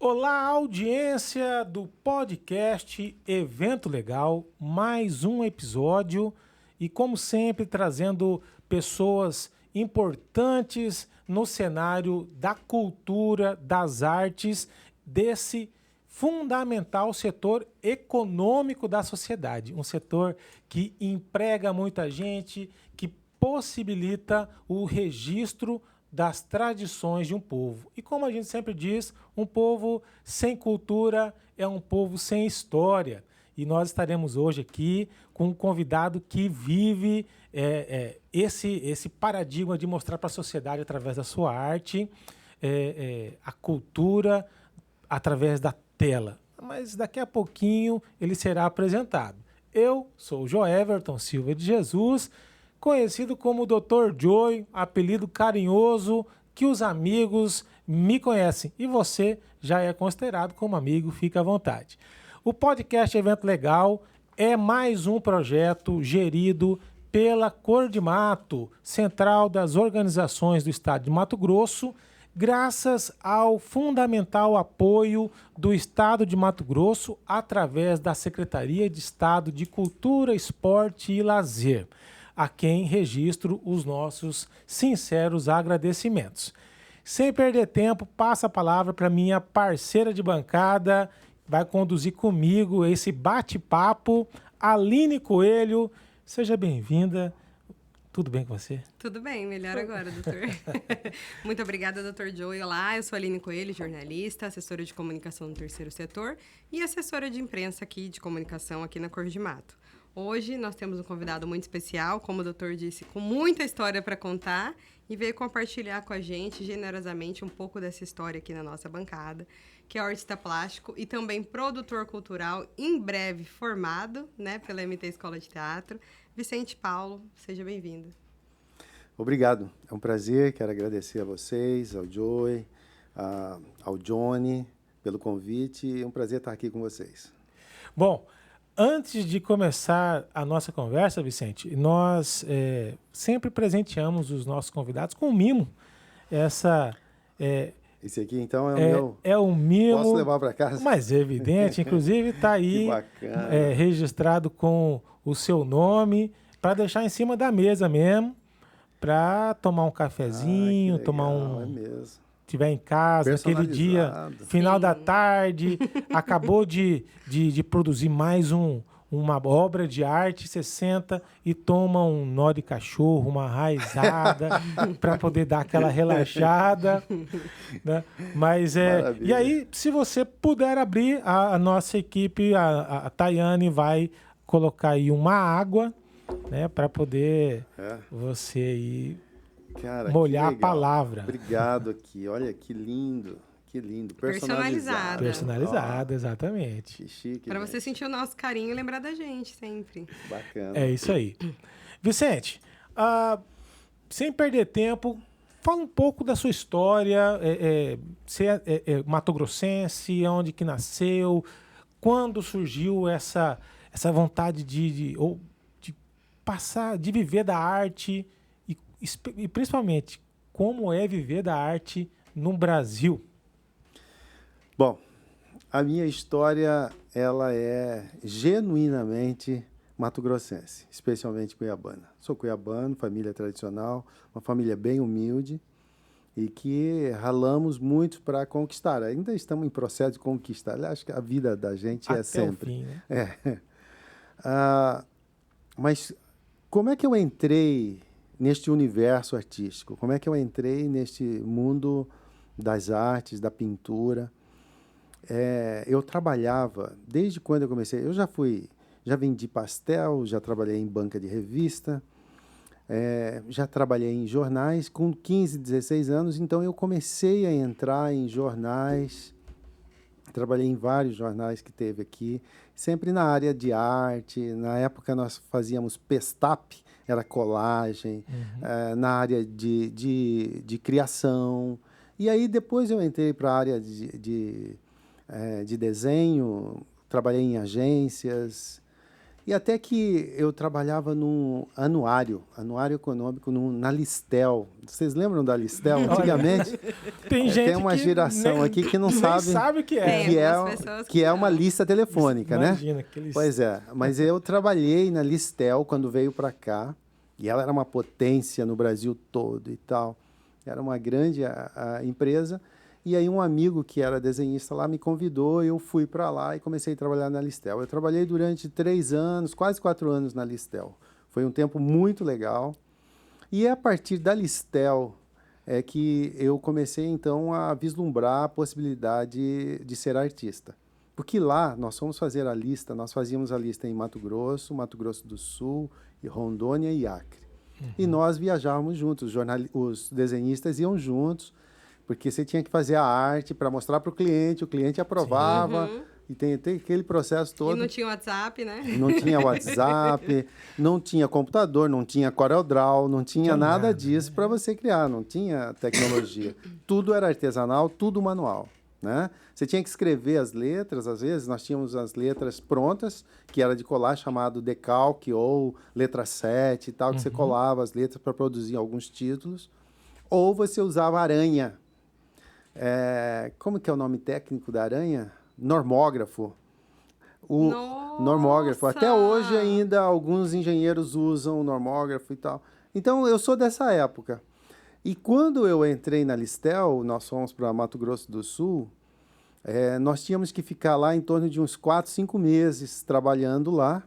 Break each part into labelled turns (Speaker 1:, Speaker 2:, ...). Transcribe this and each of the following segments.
Speaker 1: Olá, audiência do podcast Evento Legal, mais um episódio e, como sempre, trazendo pessoas importantes no cenário da cultura, das artes, desse fundamental setor econômico da sociedade. Um setor que emprega muita gente, que possibilita o registro das tradições de um povo. E como a gente sempre diz, um povo sem cultura é um povo sem história. E nós estaremos hoje aqui com um convidado que vive esse paradigma de mostrar para a sociedade, através da sua arte, a cultura através da tela. Mas daqui a pouquinho ele será apresentado. Eu sou o Joeverton Silva de Jesus, conhecido como Dr. Joey, apelido carinhoso que os amigos me conhecem. E você já é considerado como amigo, fica à vontade. O podcast Evento Legal é mais um projeto gerido pela Cor de Mato, Central das Organizações do Estado de Mato Grosso, graças ao fundamental apoio do Estado de Mato Grosso através da Secretaria de Estado de Cultura, Esporte e Lazer, a quem registro os nossos sinceros agradecimentos. Sem perder tempo, passo a palavra para minha parceira de bancada, vai conduzir comigo esse bate-papo, Aline Coelho. Seja bem-vinda. Tudo bem com você?
Speaker 2: Tudo bem, melhor agora, doutor. Muito obrigada, doutor Joey. Olá, eu sou a Aline Coelho, jornalista, assessora de comunicação do terceiro setor e assessora de imprensa aqui de comunicação aqui na Cor de Mato. Hoje nós temos um convidado muito especial, como o doutor disse, com muita história para contar e veio compartilhar com a gente generosamente um pouco dessa história aqui na nossa bancada, que é artista plástico e também produtor cultural, em breve formado, né, pela MT Escola de Teatro. Vicente Paulo, seja bem-vindo.
Speaker 3: Obrigado, é um prazer, quero agradecer a vocês, ao Joey, ao Johnny, pelo convite, é um prazer estar aqui com vocês.
Speaker 1: Bom, antes de começar a nossa conversa, Vicente, nós sempre presenteamos os nossos convidados com um mimo.
Speaker 3: Esse aqui, então, é o meu...
Speaker 1: É um mimo...
Speaker 3: Posso levar para casa?
Speaker 1: Mas é evidente, inclusive está aí registrado com o seu nome, para deixar em cima da mesa mesmo, para tomar um cafezinho, tomar um...
Speaker 3: É mesmo.
Speaker 1: Estiver em casa, aquele dia, final da tarde, acabou de produzir mais uma obra de arte, você senta e toma um nó de cachorro, uma raizada, para poder dar aquela relaxada. Né? Mas e aí, se você puder abrir, a nossa equipe, a Tayane vai colocar aí uma água, né, para poder você aí molhar a palavra.
Speaker 3: Obrigado aqui, olha que lindo. Que lindo.
Speaker 1: Personalizada, exatamente.
Speaker 3: Que chique.
Speaker 2: Para você sentir o nosso carinho e lembrar da gente sempre.
Speaker 3: Bacana.
Speaker 1: É isso aí. Vicente, sem perder tempo, fala um pouco da sua história. Você é mato-grossense, onde que nasceu, quando surgiu essa vontade de passar, de viver da arte e principalmente, como é viver da arte no Brasil?
Speaker 3: Bom, a minha história, ela é genuinamente mato-grossense, especialmente cuiabana. Sou cuiabano, família tradicional, uma família bem humilde e que ralamos muito para conquistar. Ainda estamos em processo de conquistar. Acho que a vida da gente
Speaker 1: até
Speaker 3: é sempre.
Speaker 1: O fim, né?
Speaker 3: Mas como é que eu entrei neste universo artístico? Como é que eu entrei neste mundo das artes, da pintura? Eu trabalhava, desde quando eu comecei, eu já vendi pastel, já trabalhei em banca de revista, já trabalhei em jornais com 15, 16 anos, então eu comecei a entrar em jornais, trabalhei em vários jornais que teve aqui, sempre na área de arte. Na época nós fazíamos pestap, era colagem, na área de criação, e aí depois eu entrei para a área de desenho, trabalhei em agências E até que eu trabalhava num anuário econômico na Listel. Vocês lembram da Listel? Antigamente,
Speaker 1: Tem gente
Speaker 3: tem uma
Speaker 1: que
Speaker 3: geração
Speaker 1: nem,
Speaker 3: aqui que não
Speaker 1: nem
Speaker 3: sabe
Speaker 1: o que é.
Speaker 3: que é uma lista telefônica,
Speaker 1: Imagina,
Speaker 3: né?
Speaker 1: aqueles...
Speaker 3: Pois é, mas eu trabalhei na Listel quando veio para cá, e ela era uma potência no Brasil todo e tal. Era uma grande a empresa. E aí um amigo que era desenhista lá me convidou, eu fui para lá e comecei a trabalhar na Listel. Eu trabalhei durante 3 anos, quase 4 anos na Listel. Foi um tempo muito legal. E é a partir da Listel é que eu comecei, então, a vislumbrar a possibilidade de ser artista. Porque lá nós fomos fazer a lista, nós fazíamos a lista em Mato Grosso do Sul, e Rondônia e Acre. E nós viajávamos juntos, os desenhistas iam juntos, porque você tinha que fazer a arte para mostrar para o cliente aprovava, e tem aquele processo todo.
Speaker 2: E não tinha WhatsApp, né?
Speaker 3: Não tinha WhatsApp, não tinha computador, não tinha CorelDRAW, não tinha nada disso para você criar, não tinha tecnologia. Tudo era artesanal, tudo manual, né? Você tinha que escrever as letras, às vezes nós tínhamos as letras prontas, que era de colar, chamado decalque ou letra 7 e tal, que você colava as letras para produzir alguns títulos, ou você usava aranha. Como que é o nome técnico da aranha? Normógrafo. Normógrafo. Até hoje ainda alguns engenheiros usam o normógrafo e tal. Então, eu sou dessa época. E quando eu entrei na Listel, nós fomos para Mato Grosso do Sul, nós tínhamos que ficar lá em torno de uns 4, 5 meses trabalhando lá.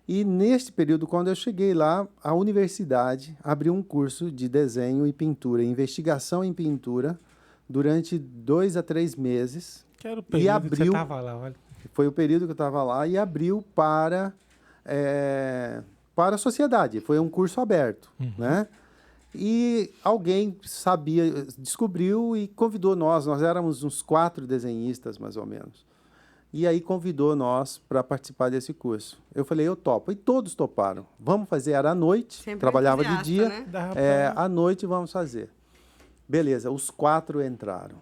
Speaker 3: E neste período, quando eu cheguei lá, a universidade abriu um curso de desenho e pintura, investigação em pintura, durante 2 a 3 meses.
Speaker 1: Que era o período que você estava lá, olha.
Speaker 3: Foi o período que eu estava lá e abriu para a sociedade. Foi um curso aberto, né? E alguém descobriu e convidou nós éramos uns 4 desenhistas, mais ou menos. E aí convidou nós para participar desse curso. Eu falei, eu topo. E todos toparam. Vamos fazer, era à noite,
Speaker 2: sempre
Speaker 3: trabalhava de dia,
Speaker 2: né?
Speaker 3: À noite vamos fazer. Beleza, os 4 entraram.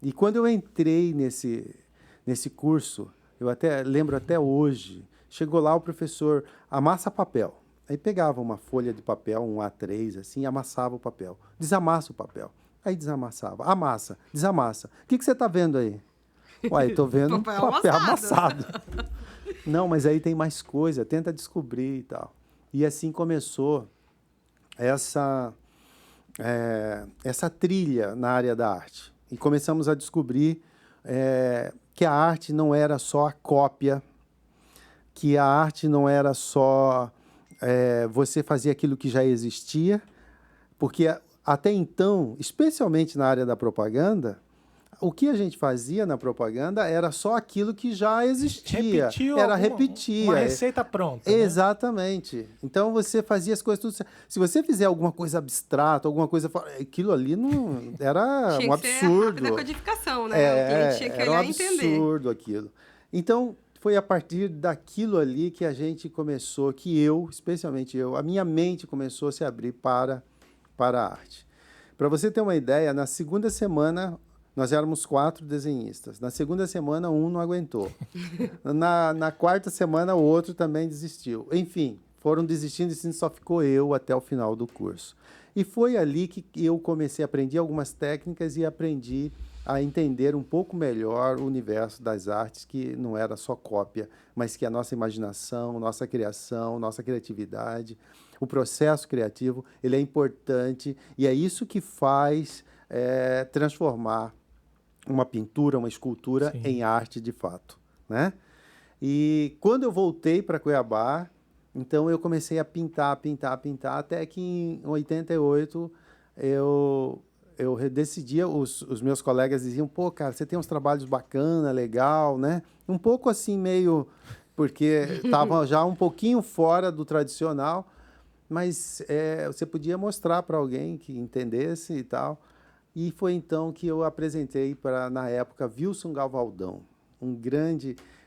Speaker 3: E quando eu entrei nesse curso, eu lembro até hoje, chegou lá o professor, amassa papel. Aí pegava uma folha de papel, um A3, assim, amassava o papel. Desamassa o papel. Aí desamassava. Amassa, desamassa. O que você está vendo aí? Uai, estou vendo papel amassado. Não, mas aí tem mais coisa, tenta descobrir e tal. E assim começou essa trilha na área da arte. E começamos a descobrir que a arte não era só a cópia, que a arte não era só você fazer aquilo que já existia, porque até então, especialmente na área da propaganda, o que a gente fazia na propaganda era só aquilo que já existia. Repetir.
Speaker 1: Uma receita pronta.
Speaker 3: Exatamente. Né? Então, você fazia as coisas tudo certo. Se você fizer alguma coisa abstrata, alguma coisa... Aquilo ali não era um absurdo.
Speaker 2: Tinha que ser a codificação, né? O cliente tinha que olhar e entender.
Speaker 3: Era um absurdo aquilo. Então, foi a partir daquilo ali que a gente começou, especialmente eu, a minha mente começou a se abrir para a arte. Para você ter uma ideia, na segunda semana... Nós éramos 4 desenhistas. Na segunda semana, um não aguentou. Na quarta semana, o outro também desistiu. Enfim, foram desistindo e só ficou eu até o final do curso. E foi ali que eu comecei a aprender algumas técnicas e aprendi a entender um pouco melhor o universo das artes, que não era só cópia, mas que a nossa imaginação, nossa criação, nossa criatividade, o processo criativo, ele é importante e é isso que faz transformar uma pintura, uma escultura em arte de fato, né? E quando eu voltei para Cuiabá, então eu comecei a pintar, até que em 88 eu decidia, os meus colegas diziam, pô, cara, você tem uns trabalhos bacana, legal, né? Um pouco assim, meio... Porque estava já um pouquinho fora do tradicional, mas você podia mostrar para alguém que entendesse e tal. E foi então que eu apresentei na época, Wilson Gavaldão,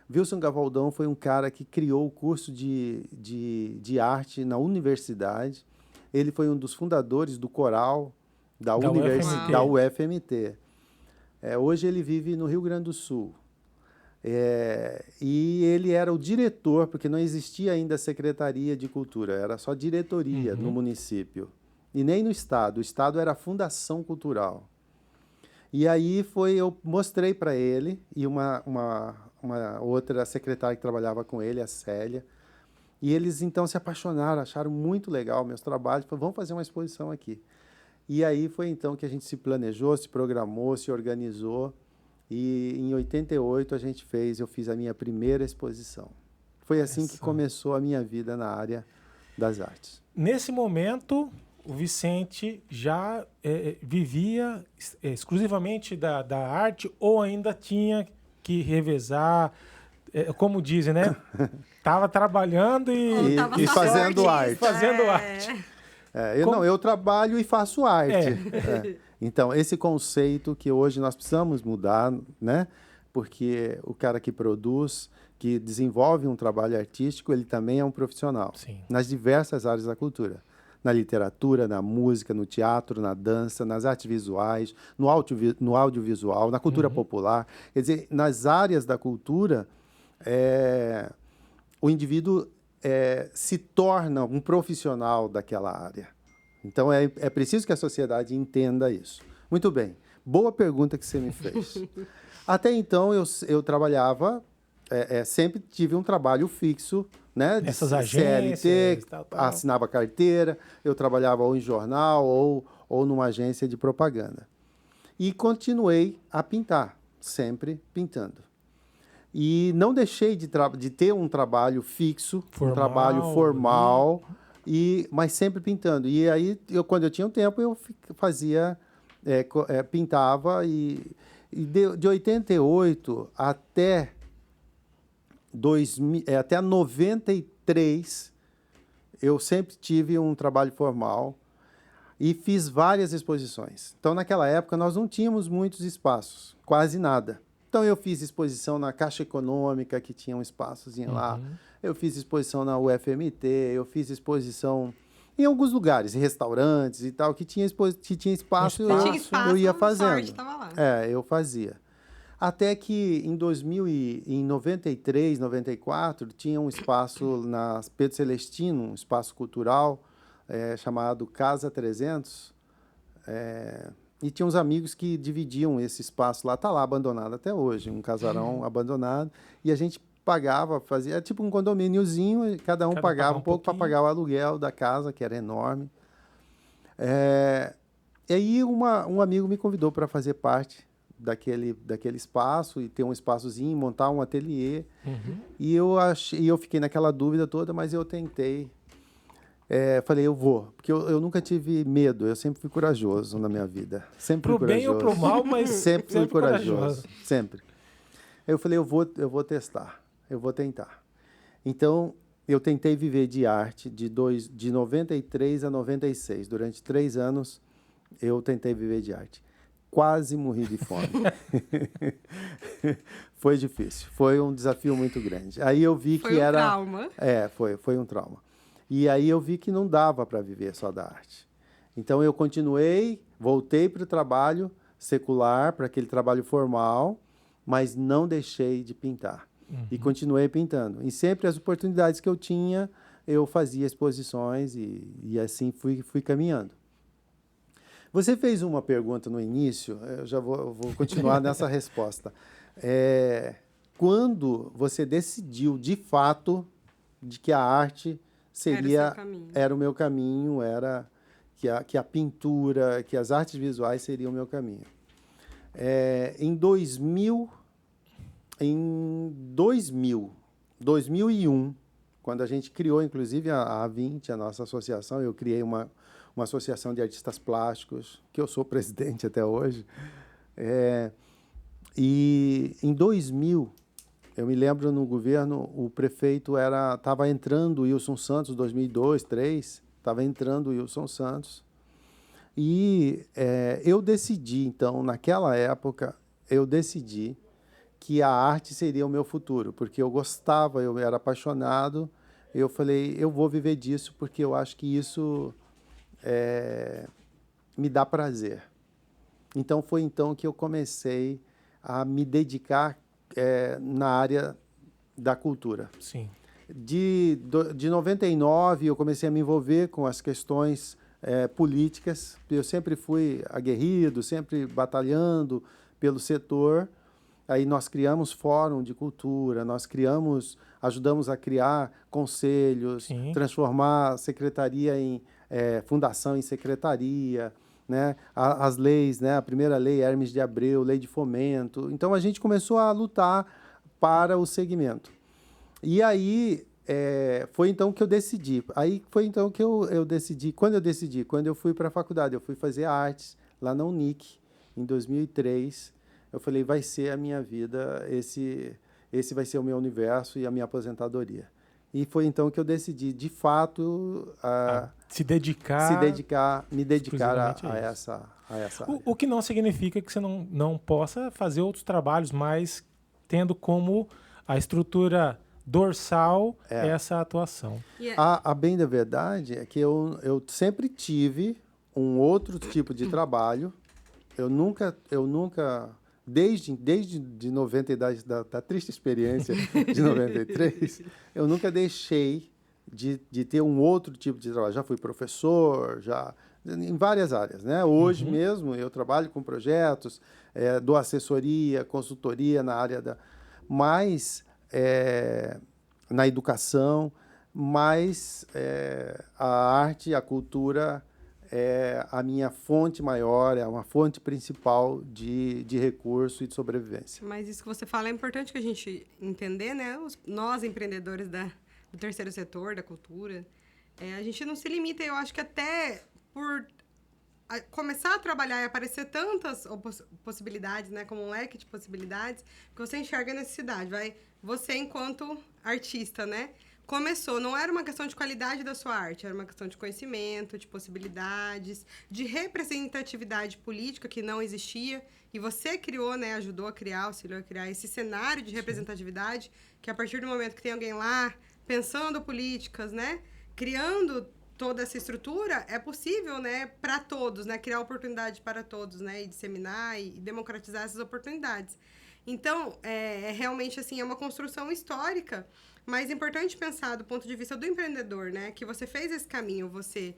Speaker 3: Wilson Gavaldão foi um cara que criou o curso de arte na universidade. Ele foi um dos fundadores do coral da UFMT. Hoje ele vive no Rio Grande do Sul. E ele era o diretor, porque não existia ainda a Secretaria de Cultura, era só diretoria no município. E nem no Estado. O Estado era a Fundação Cultural. E aí eu mostrei para ele, e uma outra secretária que trabalhava com ele, a Célia, e eles então se apaixonaram, acharam muito legal meus trabalhos, falaram, vamos fazer uma exposição aqui. E aí foi então que a gente se planejou, se programou, se organizou, e em 88 eu fiz a minha primeira exposição. Foi assim que começou a minha vida na área das artes.
Speaker 1: Nesse momento, o Vicente já vivia exclusivamente da arte ou ainda tinha que revezar, como dizem, né? Tava trabalhando
Speaker 3: e fazendo arte.
Speaker 1: Fazendo arte.
Speaker 3: Eu trabalho e faço arte. Então, esse conceito que hoje nós precisamos mudar, né? Porque o cara que produz, que desenvolve um trabalho artístico, ele também é um profissional.
Speaker 1: Sim.
Speaker 3: Nas diversas áreas da cultura. Na literatura, na música, no teatro, na dança, nas artes visuais, no audiovisual, na cultura popular. Quer dizer, nas áreas da cultura, o indivíduo se torna um profissional daquela área. Então, é preciso que a sociedade entenda isso. Muito bem. Boa pergunta que você me fez. Até então, eu trabalhava, sempre tive um trabalho fixo, né?
Speaker 1: Nessas agências,
Speaker 3: CLT,
Speaker 1: tal.
Speaker 3: Assinava carteira, eu trabalhava ou em jornal ou numa agência de propaganda. E continuei a pintar, sempre pintando. E não deixei de ter um trabalho fixo, um trabalho formal, mas sempre pintando. E aí, quando eu tinha um tempo, eu fazia, pintava, e de 88 até 93, eu sempre tive um trabalho formal e fiz várias exposições. Então, naquela época, nós não tínhamos muitos espaços, quase nada. Então, eu fiz exposição na Caixa Econômica, que tinha um espaçozinho lá. Eu fiz exposição na UFMT, eu fiz exposição em alguns lugares, em restaurantes e tal, que tinha espaço, eu ia fazendo.
Speaker 2: Tava lá.
Speaker 3: Eu fazia. Até que em 93, 94, tinha um espaço na Pedro Celestino, um espaço cultural chamado Casa 300, e tinha uns amigos que dividiam esse espaço lá, está lá abandonado até hoje, um casarão abandonado, e a gente pagava, fazia tipo um condomíniozinho, e cada um pagava um pouco para pagar o aluguel da casa, que era enorme. E aí um amigo me convidou para fazer parte daquele espaço e ter um espaçozinho, montar um ateliê. E eu fiquei naquela dúvida toda, mas eu tentei. Falei, eu vou, porque eu nunca tive medo, eu sempre fui corajoso na minha vida. Sempre fui corajoso.
Speaker 1: Pro bem ou pro mal, mas
Speaker 3: sempre fui corajoso. Sempre. Eu falei, eu vou testar, eu vou tentar. Então, eu tentei viver de arte de 93 a 96. Durante 3 anos, eu tentei viver de arte. Quase morri de fome. Foi difícil, foi um desafio muito grande. Aí eu vi que era...
Speaker 2: Foi um trauma.
Speaker 3: Foi um trauma. E aí eu vi que não dava para viver só da arte. Então eu continuei, voltei para o trabalho secular, para aquele trabalho formal, mas não deixei de pintar. E continuei pintando. E sempre as oportunidades que eu tinha, eu fazia exposições e assim fui caminhando. Você fez uma pergunta no início, eu já vou continuar nessa resposta. Quando você decidiu, de fato, de que a arte era o meu caminho, que a pintura, que as artes visuais seriam o meu caminho. Em 2001, quando a gente criou, inclusive, a A20, a nossa associação, eu criei uma associação de artistas plásticos, que eu sou presidente até hoje. E em 2000, eu me lembro no governo, o prefeito estava entrando o Wilson Santos, 2002, 2003, estava entrando o Wilson Santos. E eu decidi, então, naquela época, que a arte seria o meu futuro, porque eu gostava, eu era apaixonado. Eu falei, eu vou viver disso, porque eu acho que isso me dá prazer. Então, foi então que eu comecei a me dedicar na área da cultura.
Speaker 1: Sim.
Speaker 3: De 99, eu comecei a me envolver com as questões políticas. Eu sempre fui aguerrido, sempre batalhando pelo setor. Aí nós criamos fórum de cultura, ajudamos a criar conselhos,
Speaker 1: Sim.
Speaker 3: transformar a secretaria em fundação em secretaria, né? As leis, né? A primeira lei, Hermes de Abreu, lei de fomento. Então a gente começou a lutar para o segmento. E aí foi então que eu decidi. Aí foi então que eu decidi. Quando eu fui para a faculdade, eu fui fazer artes lá na Unic em 2003. Eu falei, vai ser a minha vida, esse vai ser o meu universo e a minha aposentadoria. E foi então que eu decidi, de fato,
Speaker 1: me dedicar
Speaker 3: a essa área.
Speaker 1: O que não significa que você não possa fazer outros trabalhos, mas tendo como a estrutura dorsal essa atuação.
Speaker 3: A bem da verdade é que eu sempre tive um outro tipo de trabalho. Eu nunca desde de 90, da triste experiência de 93, eu nunca deixei de ter um outro tipo de trabalho. Já fui professor, em várias áreas, né? Hoje mesmo eu trabalho com projetos, dou assessoria, consultoria na área na educação, mas a arte, a cultura é a minha fonte maior, é uma fonte principal de recurso e de sobrevivência.
Speaker 2: Mas isso que você fala é importante que a gente entender, né? Nós, empreendedores do terceiro setor, da cultura, a gente não se limita, eu acho que até por começar a trabalhar e aparecer tantas possibilidades, né? Como um leque de possibilidades, que você enxerga a necessidade. Você, enquanto artista, né? Começou, não era uma questão de qualidade da sua arte, era uma questão de conhecimento, de possibilidades, de representatividade política que não existia, e você criou, né, ajudou a criar, auxiliou a criar esse cenário de representatividade, que a partir do momento que tem alguém lá pensando políticas, né, criando toda essa estrutura, é possível, né, para todos, né, criar oportunidade para todos, né, e disseminar e democratizar essas oportunidades. Então, realmente, assim, é uma construção histórica, mas é importante pensar do ponto de vista do empreendedor, né? Que você fez esse caminho, você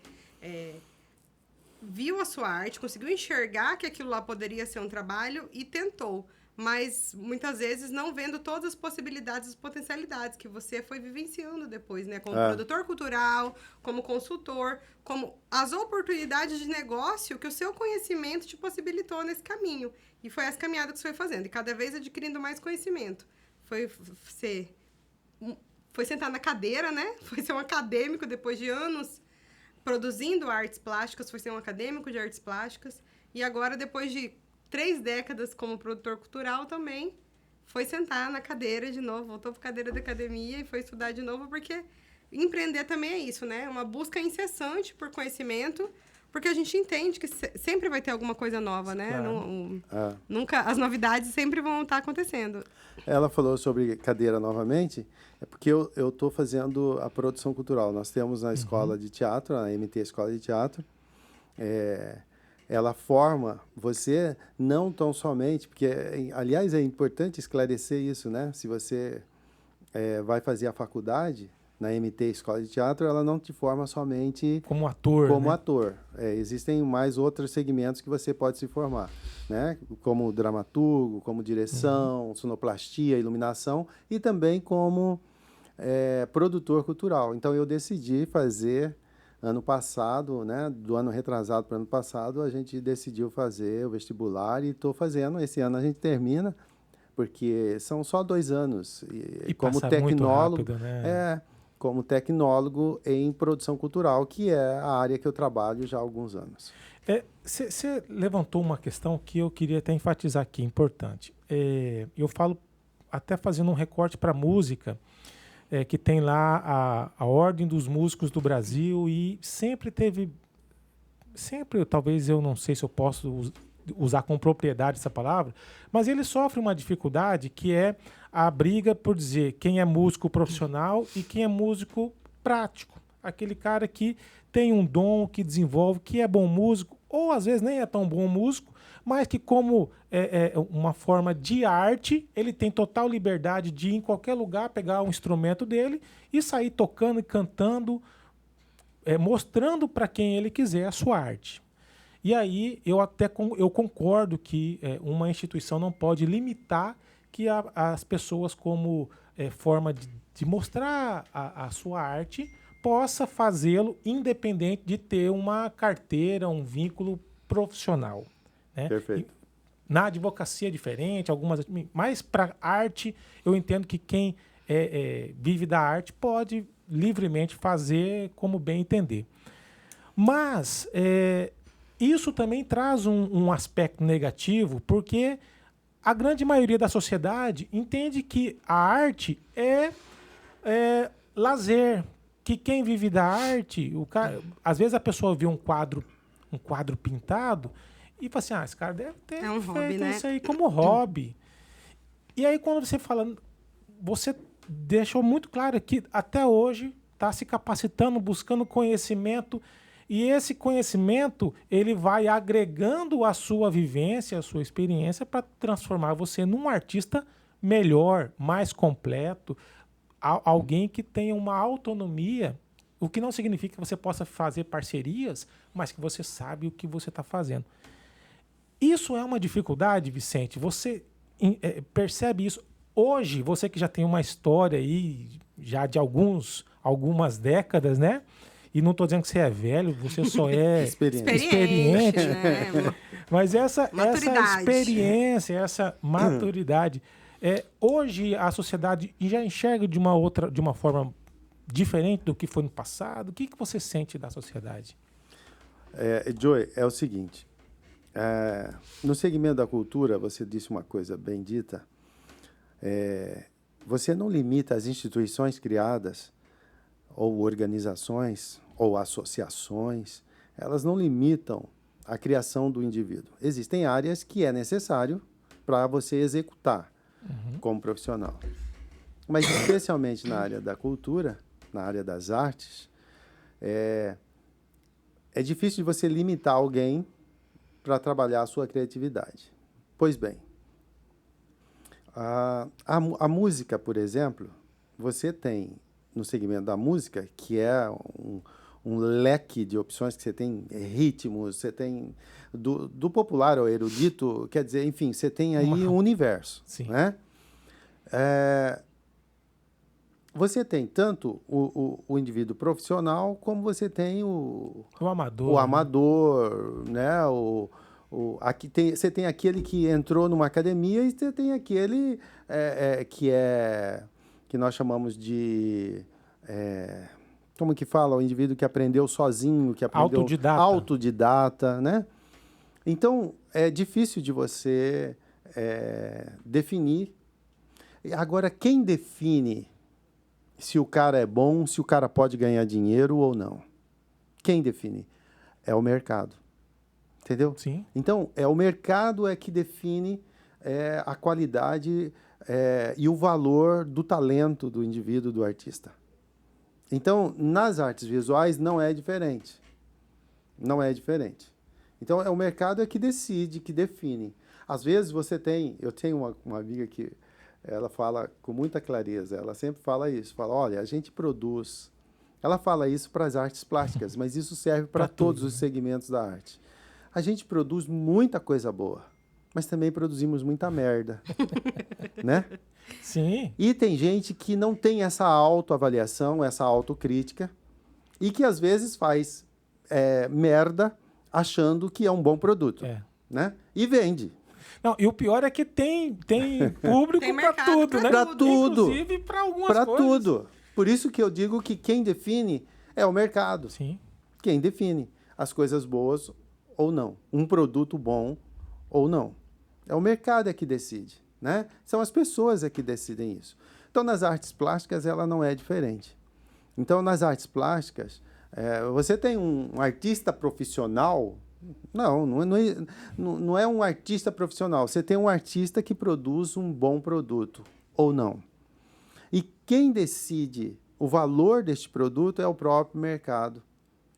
Speaker 2: viu a sua arte, conseguiu enxergar que aquilo lá poderia ser um trabalho e tentou. Mas, muitas vezes, não vendo todas as possibilidades e potencialidades que você foi vivenciando depois, né? Como produtor cultural, como consultor, como as oportunidades de negócio que o seu conhecimento te possibilitou nesse caminho. E foi essa caminhada que você foi fazendo. E cada vez adquirindo mais conhecimento. Foi sentar na cadeira, né? Foi ser um acadêmico depois de anos produzindo artes plásticas, foi ser um acadêmico de artes plásticas. E agora, depois de 3 décadas como produtor cultural também, foi sentar na cadeira de novo, voltou para a cadeira da academia e foi estudar de novo, porque empreender também é isso, né? Uma busca incessante por conhecimento, porque a gente entende que sempre vai ter alguma coisa nova, né?
Speaker 1: Claro.
Speaker 2: Nunca, as novidades sempre vão estar acontecendo.
Speaker 3: Ela falou sobre cadeira novamente, é porque eu estou fazendo a produção cultural. Nós temos na escola de teatro, a MT Escola de Teatro, ela forma você não tão somente, porque, aliás, é importante esclarecer isso, né? Se você vai fazer a faculdade na MT Escola de Teatro, ela não te forma somente
Speaker 1: como ator.
Speaker 3: Como
Speaker 1: né?
Speaker 3: ator. Existem mais outros segmentos que você pode se formar, né? Como dramaturgo, como direção, sonoplastia, iluminação e também como produtor cultural. Então, eu decidi fazer ano passado, né? Do ano retrasado para o ano passado, a gente decidiu fazer o vestibular e estou fazendo. Esse ano a gente termina, porque são só 2 anos.
Speaker 1: E
Speaker 3: como
Speaker 1: passa
Speaker 3: tecnólogo,
Speaker 1: muito rápido, né?
Speaker 3: como tecnólogo em produção cultural, que é a área que eu trabalho já há alguns anos.
Speaker 1: Você levantou uma questão que eu queria até enfatizar aqui, importante. Eu falo, até fazendo um recorte para a música, que tem lá a Ordem dos Músicos do Brasil e sempre, talvez eu não sei se eu posso usar com propriedade essa palavra, mas ele sofre uma dificuldade que é a briga por dizer quem é músico profissional e quem é músico prático. Aquele cara que tem um dom, que desenvolve, que é bom músico, ou às vezes nem é tão bom músico, mas que como é uma forma de arte, ele tem total liberdade de ir em qualquer lugar, pegar um instrumento dele e sair tocando e cantando, mostrando para quem ele quiser a sua arte. E aí eu concordo que uma instituição não pode limitar que as pessoas, como forma de mostrar a sua arte, possa fazê-lo independente de ter uma carteira, um vínculo profissional. Né?
Speaker 3: Perfeito.
Speaker 1: Na advocacia é diferente, mas para arte eu entendo que quem vive da arte pode livremente fazer como bem entender. Mas isso também traz um aspecto negativo, porque a grande maioria da sociedade entende que a arte é lazer, que quem vive da arte, às vezes a pessoa vê um quadro pintado e fala assim, esse cara deve ter
Speaker 2: um
Speaker 1: feito
Speaker 2: hobby, né?
Speaker 1: isso aí como hobby. E aí quando você fala, você deixou muito claro que até hoje está se capacitando, buscando conhecimento, e esse conhecimento ele vai agregando a sua vivência, a sua experiência para transformar você num artista melhor, mais completo, alguém que tenha uma autonomia, o que não significa que você possa fazer parcerias, mas que você sabe o que você está fazendo. Isso é uma dificuldade, Vicente? Você percebe isso? Hoje, você que já tem uma história aí, já de algumas décadas, né? E não estou dizendo que você é velho, você só é experiente.
Speaker 2: Né?
Speaker 1: Mas essa experiência, essa maturidade, hoje a sociedade já enxerga de uma forma diferente do que foi no passado. O que você sente da sociedade?
Speaker 3: Joey, é o seguinte, no segmento da cultura, você disse uma coisa bem dita, você não limita as instituições criadas, ou organizações, ou associações, elas não limitam a criação do indivíduo. Existem áreas que é necessário para você executar como profissional. Mas, especialmente na área da cultura, na área das artes, é difícil de você limitar alguém para trabalhar a sua criatividade. Pois bem, a música, por exemplo, você tem no segmento da música, que é um leque de opções, que você tem ritmos, você tem do popular ao erudito, quer dizer, enfim, você tem aí um universo.
Speaker 1: Sim.
Speaker 3: Né? Você tem tanto o indivíduo profissional, como você tem o
Speaker 1: amador.
Speaker 3: O amador, né? Você tem aquele que entrou numa academia e você tem aquele que nós chamamos de... como que fala? O indivíduo que aprendeu sozinho, que aprendeu... Autodidata, né? Então, é difícil de você definir. Agora, quem define se o cara é bom, se o cara pode ganhar dinheiro ou não? Quem define? É o mercado. Entendeu?
Speaker 1: Sim.
Speaker 3: Então, o mercado que define a qualidade e o valor do talento do indivíduo, do artista. Então, nas artes visuais não é diferente. Não é diferente. Então, o mercado que decide, que define. Às vezes eu tenho uma amiga que ela fala com muita clareza, ela sempre fala isso, fala, olha, a gente produz. Ela fala isso para as artes plásticas, mas isso serve para todos os segmentos da arte. A gente produz muita coisa boa, mas também produzimos muita merda, né?
Speaker 1: Sim.
Speaker 3: E tem gente que não tem essa autoavaliação, essa autocrítica, e que às vezes faz merda achando que é um bom produto, né? E vende.
Speaker 1: Não, e o pior é que tem público para tudo, né?
Speaker 3: Para tudo.
Speaker 1: Inclusive para algumas coisas.
Speaker 3: Para tudo. Por isso que eu digo que quem define é o mercado.
Speaker 1: Sim.
Speaker 3: Quem define as coisas boas ou não. Um produto bom ou não. É o mercado que decide, né? São as pessoas que decidem isso. Então, nas artes plásticas, ela não é diferente. Então, nas artes plásticas, você tem um artista profissional... Não é um artista profissional. Você tem um artista que produz um bom produto, ou não. E quem decide o valor deste produto é o próprio mercado.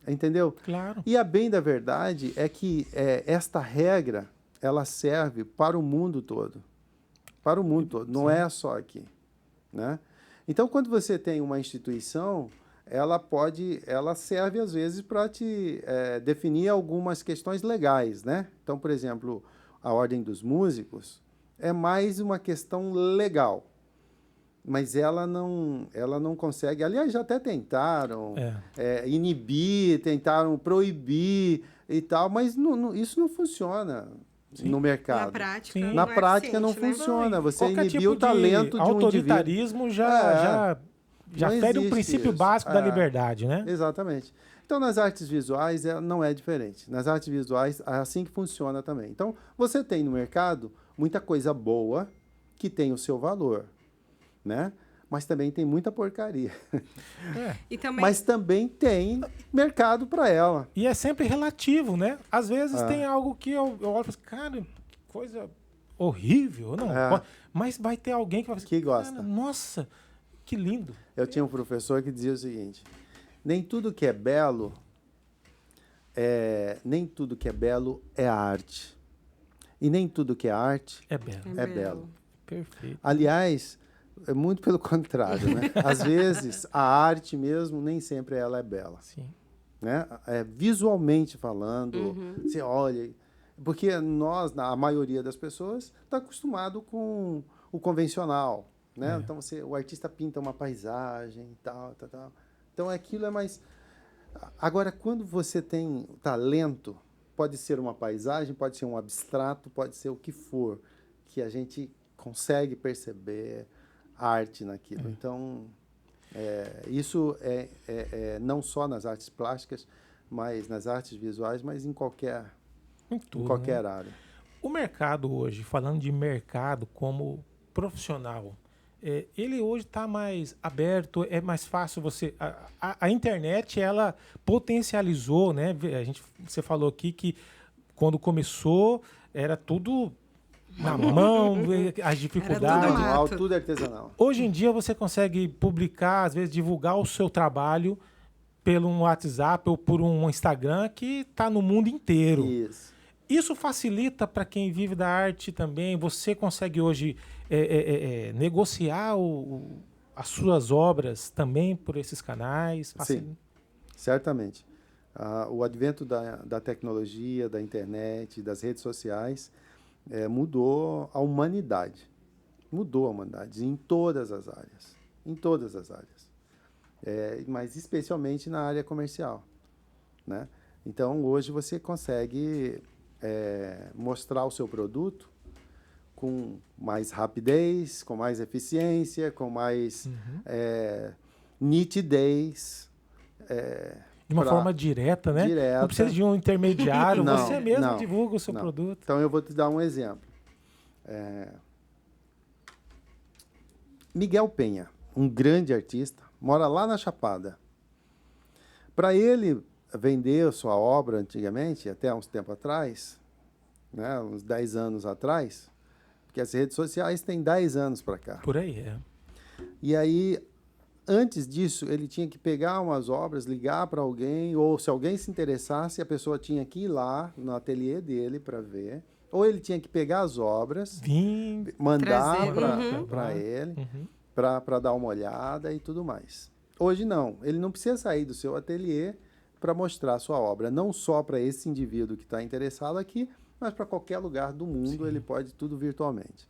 Speaker 3: Entendeu?
Speaker 1: Claro.
Speaker 3: E a bem da verdade é que esta regra, ela serve para o mundo todo. Para o mundo todo, não é só aqui, né? Então, quando você tem uma instituição, ela serve às vezes para te definir algumas questões legais, né? Então, por exemplo, a Ordem dos Músicos é mais uma questão legal, mas ela não consegue. Aliás, já até tentaram inibir, tentaram proibir e tal, mas isso não funciona. Sim. No mercado.
Speaker 2: Na prática,
Speaker 1: sim.
Speaker 3: Na prática não funciona. Você inibir o talento de um
Speaker 1: autoritarismo já fere um princípio básico da liberdade, né?
Speaker 3: Exatamente. Então, nas artes visuais não é diferente. Nas artes visuais é assim que funciona também. Então, você tem no mercado muita coisa boa que tem o seu valor, né? Mas também tem muita porcaria.
Speaker 2: E também...
Speaker 3: Mas também tem mercado para ela.
Speaker 1: E é sempre relativo, né? Às vezes tem algo que eu olho e falo assim, cara, que coisa horrível. Não, mas vai ter alguém que vai falar assim,
Speaker 3: que gosta.
Speaker 1: Nossa, que lindo.
Speaker 3: Eu tinha um professor que dizia o seguinte, nem tudo que é belo é arte. E nem tudo que é arte
Speaker 1: é belo.
Speaker 3: É belo.
Speaker 1: Perfeito.
Speaker 3: Aliás, é muito pelo contrário, né? Às vezes, a arte mesmo, nem sempre ela é bela.
Speaker 1: Sim.
Speaker 3: Né? Visualmente falando, você olha... Porque a maioria das pessoas, está acostumado com o convencional, né? Então, o artista pinta uma paisagem, tal. Então, aquilo é mais... Agora, quando você tem talento, pode ser uma paisagem, pode ser um abstrato, pode ser o que for, que a gente consegue perceber arte naquilo. Então, isso não só nas artes plásticas, mas nas artes visuais, mas em qualquer área.
Speaker 1: O mercado hoje, falando de mercado como profissional, ele hoje está mais aberto, é mais fácil você... A internet, ela potencializou, né? Você falou aqui que quando começou, era tudo... na mão, as dificuldades.
Speaker 3: Manual, tudo artesanal.
Speaker 1: Hoje em dia você consegue publicar, às vezes divulgar o seu trabalho pelo um WhatsApp ou por um Instagram que está no mundo inteiro. Isso facilita para quem vive da arte também. Você consegue hoje negociar as suas obras também por esses canais?
Speaker 3: Sim, certamente. O advento da tecnologia, da internet, das redes sociais... mudou a humanidade. Mudou a humanidade em todas as áreas. Em todas as áreas. Mas especialmente na área comercial, né? Então, hoje você consegue mostrar o seu produto com mais rapidez, com mais eficiência, com mais nitidez.
Speaker 1: De uma forma direta, né?
Speaker 3: Direta.
Speaker 1: Não precisa de um intermediário,
Speaker 3: não,
Speaker 1: você mesmo
Speaker 3: não,
Speaker 1: divulga o seu
Speaker 3: não.
Speaker 1: produto.
Speaker 3: Então, eu vou te dar um exemplo. Miguel Penha, um grande artista, mora lá na Chapada. Para ele vender a sua obra antigamente, até uns tempo atrás, né, uns 10 anos atrás, porque as redes sociais têm 10 anos para cá.
Speaker 1: Por aí,
Speaker 3: E aí... Antes disso, ele tinha que pegar umas obras, ligar para alguém, ou se alguém se interessasse, a pessoa tinha que ir lá no ateliê dele para ver, ou ele tinha que pegar as obras, mandar para ele, para dar uma olhada e tudo mais. Hoje não, ele não precisa sair do seu ateliê para mostrar a sua obra, não só para esse indivíduo que está interessado aqui, mas para qualquer lugar do mundo. Ele pode tudo virtualmente.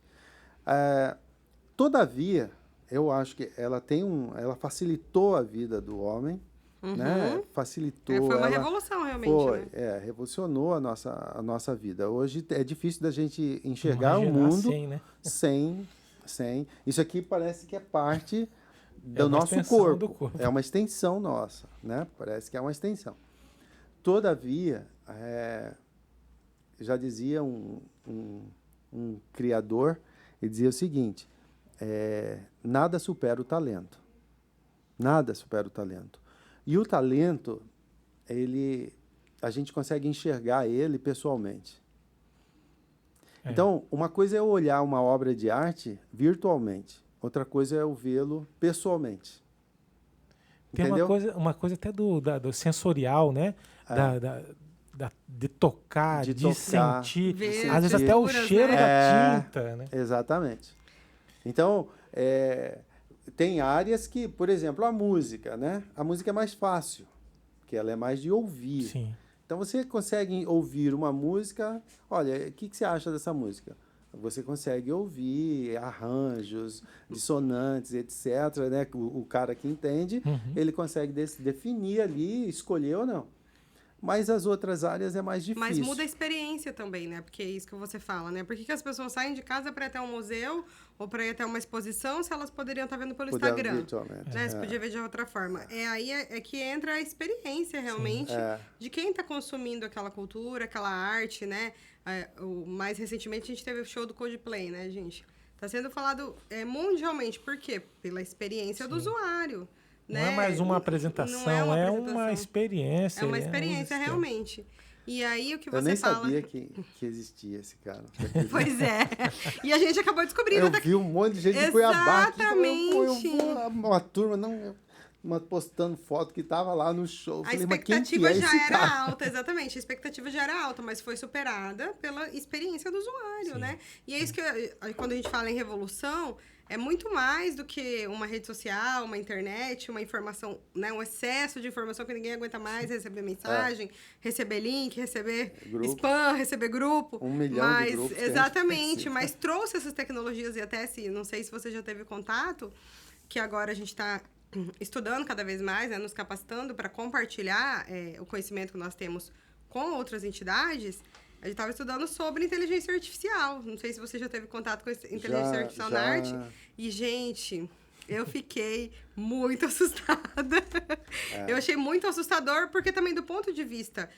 Speaker 3: Todavia, eu acho que ela facilitou a vida do homem, né? Facilitou.
Speaker 2: Foi uma revolução, realmente.
Speaker 3: Né? Revolucionou a nossa vida. Hoje é difícil da gente enxergar o mundo sem. Isso aqui parece que é parte do nosso corpo. É uma extensão nossa, né? Parece que é uma extensão. Todavia, já dizia um criador, ele dizia o seguinte: nada supera o talento. Nada supera o talento. E o talento, a gente consegue enxergar ele pessoalmente. Então, uma coisa é eu olhar uma obra de arte virtualmente. Outra coisa é eu vê-lo pessoalmente.
Speaker 1: Tem uma coisa até do sensorial, né? de tocar, de sentir,
Speaker 2: Ver
Speaker 1: às vezes até o
Speaker 2: texturas,
Speaker 1: cheiro
Speaker 2: né?
Speaker 1: da tinta, né?
Speaker 3: Exatamente. Então, tem áreas que, por exemplo, a música, né? A música é mais fácil, porque ela é mais de ouvir.
Speaker 1: Sim.
Speaker 3: Então, você consegue ouvir uma música, olha, o que você acha dessa música? Você consegue ouvir arranjos, dissonantes, etc., né? O cara que entende, ele consegue definir ali, escolher ou não. Mas as outras áreas é mais difícil.
Speaker 2: Mas muda a experiência também, né? Porque é isso que você fala, né? Por que as pessoas saem de casa para ir até um museu ou para ir até uma exposição se elas poderiam estar vendo pelo
Speaker 3: Poder
Speaker 2: Instagram?
Speaker 3: virtualmente.
Speaker 2: Né? Você podia ver de outra forma. Aí é que entra a experiência, realmente, de quem está consumindo aquela cultura, aquela arte, né? Mais recentemente, a gente teve o show do Coldplay, né, gente? Está sendo falado mundialmente. Por quê? Pela experiência do usuário.
Speaker 1: Não
Speaker 2: né?
Speaker 1: é mais uma apresentação, é uma experiência.
Speaker 2: É uma experiência, realmente. E aí, o que você
Speaker 3: Eu nem
Speaker 2: fala...
Speaker 3: sabia que existia esse cara.
Speaker 2: Pois é. E a gente acabou descobrindo...
Speaker 3: Eu vi um monte de gente de Cuiabá.
Speaker 2: Exatamente.
Speaker 3: Uma turma, postando foto que tava lá no show.
Speaker 2: A expectativa já era alta, exatamente. A expectativa já era alta, mas foi superada pela experiência do usuário, né? E é isso que, quando a gente fala em revolução... É muito mais do que uma rede social, uma internet, uma informação, né? Um excesso de informação que ninguém aguenta mais, receber mensagem, receber link, receber spam, receber grupo.
Speaker 3: 1 milhão de grupos.
Speaker 2: Exatamente, mas trouxe essas tecnologias e até não sei se você já teve contato, que agora a gente está estudando cada vez mais, né? Nos capacitando para compartilhar o conhecimento que nós temos com outras entidades. A gente estava estudando sobre inteligência artificial. Não sei se você já teve contato com inteligência artificial na arte. E, gente, eu fiquei muito assustada. Eu achei muito assustador, porque também do ponto de vista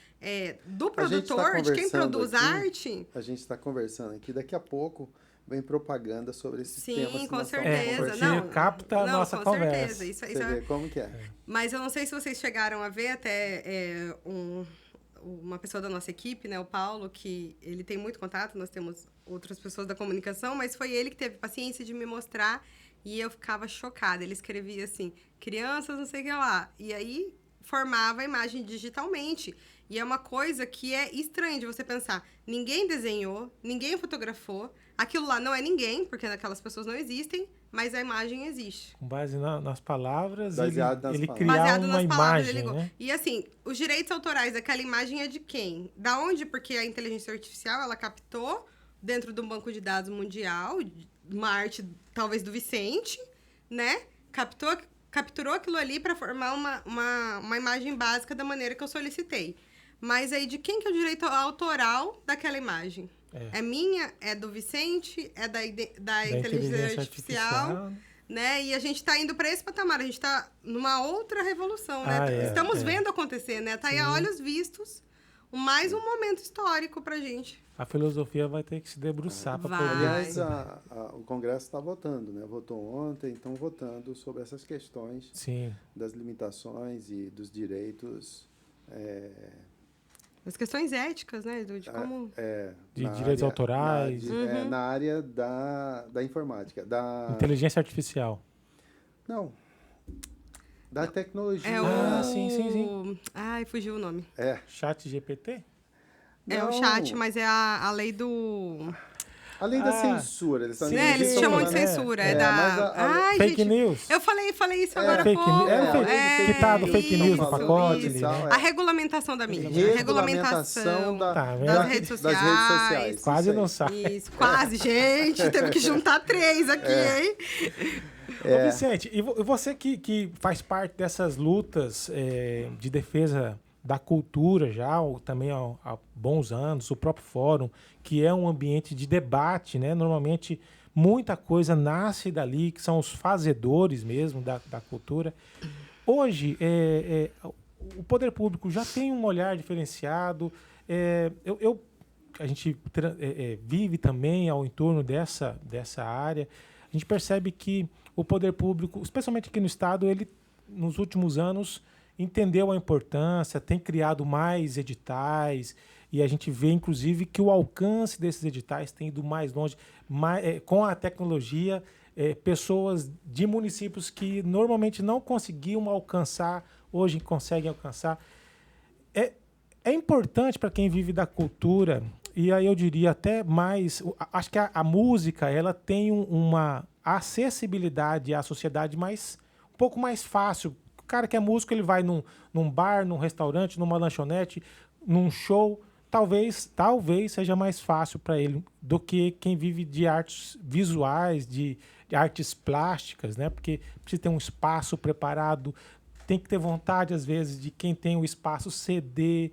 Speaker 2: do produtor, de quem produz arte...
Speaker 3: A gente está conversando aqui, daqui a pouco vem propaganda sobre esses temas.
Speaker 2: Sim, com certeza. Não,
Speaker 1: capta a nossa conversa.
Speaker 2: Certeza. Isso
Speaker 3: Você vê como que é.
Speaker 2: Mas eu não sei se vocês chegaram a ver até uma pessoa da nossa equipe, né, o Paulo, que ele tem muito contato, nós temos outras pessoas da comunicação, mas foi ele que teve paciência de me mostrar e eu ficava chocada. Ele escrevia assim, crianças, não sei o que lá. E aí formava a imagem digitalmente. E é uma coisa que é estranha de você pensar. Ninguém desenhou, ninguém fotografou, aquilo lá não é ninguém, porque aquelas pessoas não existem, mas a imagem existe.
Speaker 1: Com base nas palavras, ele
Speaker 3: palavras.
Speaker 1: criar uma imagem, né?
Speaker 2: E assim, os direitos autorais daquela imagem é de quem? Da onde? Porque a inteligência artificial, ela captou dentro de um banco de dados mundial, uma arte talvez do Vicente, né? Capturou aquilo ali para formar uma imagem básica da maneira que eu solicitei. Mas aí, de quem que é o direito autoral daquela imagem? É minha? É do Vicente? É da inteligência artificial? Né? E a gente está indo para esse patamar. A gente está numa outra revolução, né? Estamos vendo acontecer, né? Tá aí a olhos vistos mais um momento histórico para a gente.
Speaker 1: A filosofia vai ter que se debruçar para poder...
Speaker 3: Aliás, o Congresso está votando, né? Votou ontem, estão votando sobre essas questões das limitações e dos direitos...
Speaker 2: As questões éticas, né? De como...
Speaker 1: de direitos autorais.
Speaker 3: Na área da informática. Da...
Speaker 1: Inteligência artificial.
Speaker 3: Não. Da tecnologia.
Speaker 1: Sim.
Speaker 2: Ai, fugiu o nome.
Speaker 1: Chat GPT?
Speaker 2: É o chat, mas é a lei do...
Speaker 3: A lei da censura.
Speaker 2: Eles chamam de censura.
Speaker 1: Fake news.
Speaker 2: Eu falei isso agora há pouco.
Speaker 1: Que tá do fake news no pacote.
Speaker 2: A regulamentação da mídia. A regulamentação das redes sociais.
Speaker 1: Quase não sai.
Speaker 2: Isso, quase, gente. Teve que juntar 3 aqui, hein?
Speaker 1: Ô, Vicente, e você que faz parte dessas lutas de defesa da cultura já, também há bons anos, o próprio fórum, que é um ambiente de debate, né? Normalmente, muita coisa nasce dali, que são os fazedores mesmo da cultura. Hoje, o poder público já tem um olhar diferenciado. A gente vive também ao entorno dessa área. A gente percebe que o poder público, especialmente aqui no Estado, ele, nos últimos anos, entendeu a importância, tem criado mais editais, e a gente vê, inclusive, que o alcance desses editais tem ido mais longe, com a tecnologia, pessoas de municípios que normalmente não conseguiam alcançar, hoje conseguem alcançar. É importante para quem vive da cultura, e aí eu diria até mais, acho que a música ela tem uma acessibilidade à sociedade um pouco mais fácil. O cara que é músico, ele vai num bar, num restaurante, numa lanchonete, num show, talvez seja mais fácil para ele do que quem vive de artes visuais, de artes plásticas, né? Porque precisa ter um espaço preparado, tem que ter vontade, às vezes, de quem tem o espaço ceder,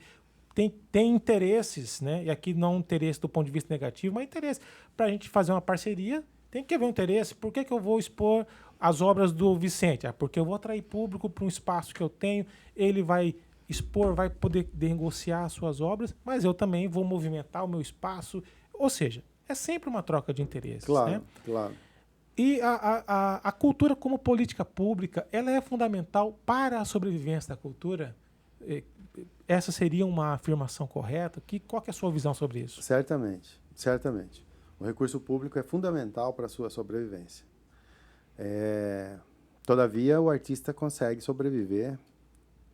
Speaker 1: tem interesses, né? E aqui não interesse do ponto de vista negativo, mas interesse para a gente fazer uma parceria, tem que haver um interesse. Por que eu vou expor as obras do Vicente? Porque eu vou atrair público para um espaço que eu tenho, ele vai expor, vai poder negociar as suas obras, mas eu também vou movimentar o meu espaço. Ou seja, é sempre uma troca de interesses.
Speaker 3: Claro,
Speaker 1: né?
Speaker 3: claro.
Speaker 1: E a cultura como política pública, ela é fundamental para a sobrevivência da cultura? Essa seria uma afirmação correta? Qual que é a sua visão sobre isso?
Speaker 3: Certamente, certamente. O recurso público é fundamental para a sua sobrevivência. Todavia, o artista consegue sobreviver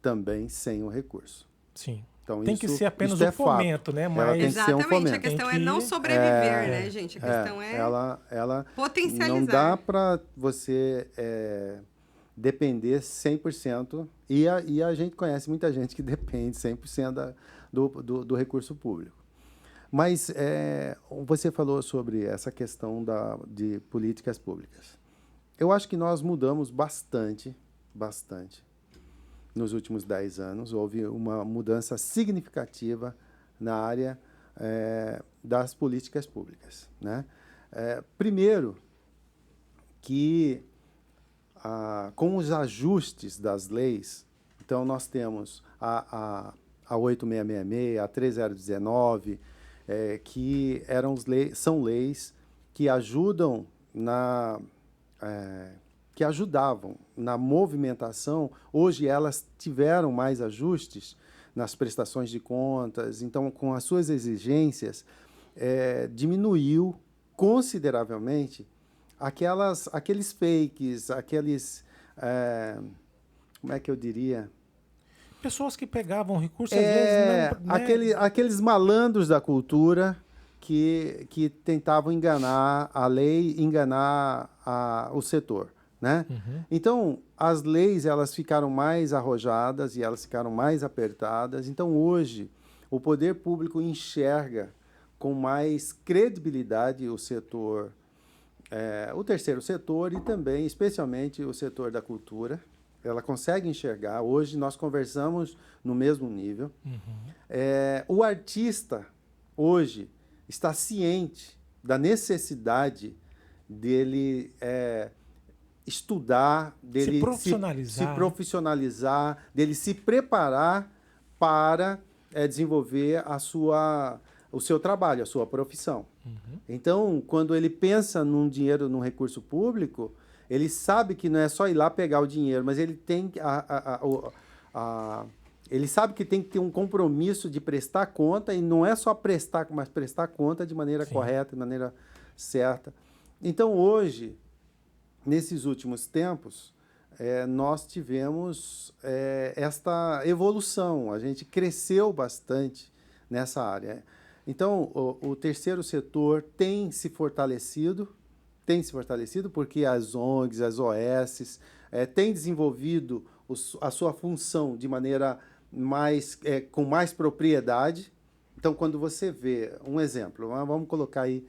Speaker 3: também sem o recurso.
Speaker 1: Sim.
Speaker 3: Então,
Speaker 1: tem que ser apenas um fomento, né?
Speaker 3: Ela tem que ser um
Speaker 2: Exatamente,
Speaker 3: fomento.
Speaker 2: a questão é não sobreviver, né, gente? A questão
Speaker 3: ela
Speaker 2: potencializar.
Speaker 3: Não dá para você depender 100%, e a gente conhece muita gente que depende 100% do recurso público. Mas você falou sobre essa questão de políticas públicas. Eu acho que nós mudamos bastante nos últimos 10 anos. Houve uma mudança significativa na área das políticas públicas, né? Primeiro, que com os ajustes das leis, então nós temos a 8666, a 3019, que são leis que ajudam que ajudavam na movimentação. Hoje elas tiveram mais ajustes nas prestações de contas, então com as suas exigências diminuiu consideravelmente aqueles fakes, como é que eu diria?
Speaker 1: Pessoas que pegavam recursos, às vezes não... Né?
Speaker 3: Aqueles malandros da cultura que tentavam enganar a lei, enganar o setor, né?
Speaker 1: Uhum.
Speaker 3: Então, as leis elas ficaram mais arrojadas e elas ficaram mais apertadas. Então, hoje, o poder público enxerga com mais credibilidade o setor, o terceiro setor e também, especialmente, o setor da cultura. Ela consegue enxergar. Hoje, nós conversamos no mesmo nível.
Speaker 1: Uhum.
Speaker 3: O artista, hoje, está ciente da necessidade dele estudar, dele se profissionalizar, dele se preparar para desenvolver o seu trabalho, a sua profissão.
Speaker 1: Uhum.
Speaker 3: Então, quando ele pensa num dinheiro, num recurso público, ele sabe que não é só ir lá pegar o dinheiro, mas ele tem ele sabe que tem que ter um compromisso de prestar conta, e não é só prestar, mas prestar conta de maneira correta, de maneira certa. Então, hoje, nesses últimos tempos, nós tivemos esta evolução, a gente cresceu bastante nessa área. Então, o terceiro setor tem se fortalecido porque as ONGs, as OS, têm desenvolvido a sua função de maneira com mais propriedade. Então, quando você vê um exemplo, vamos colocar aí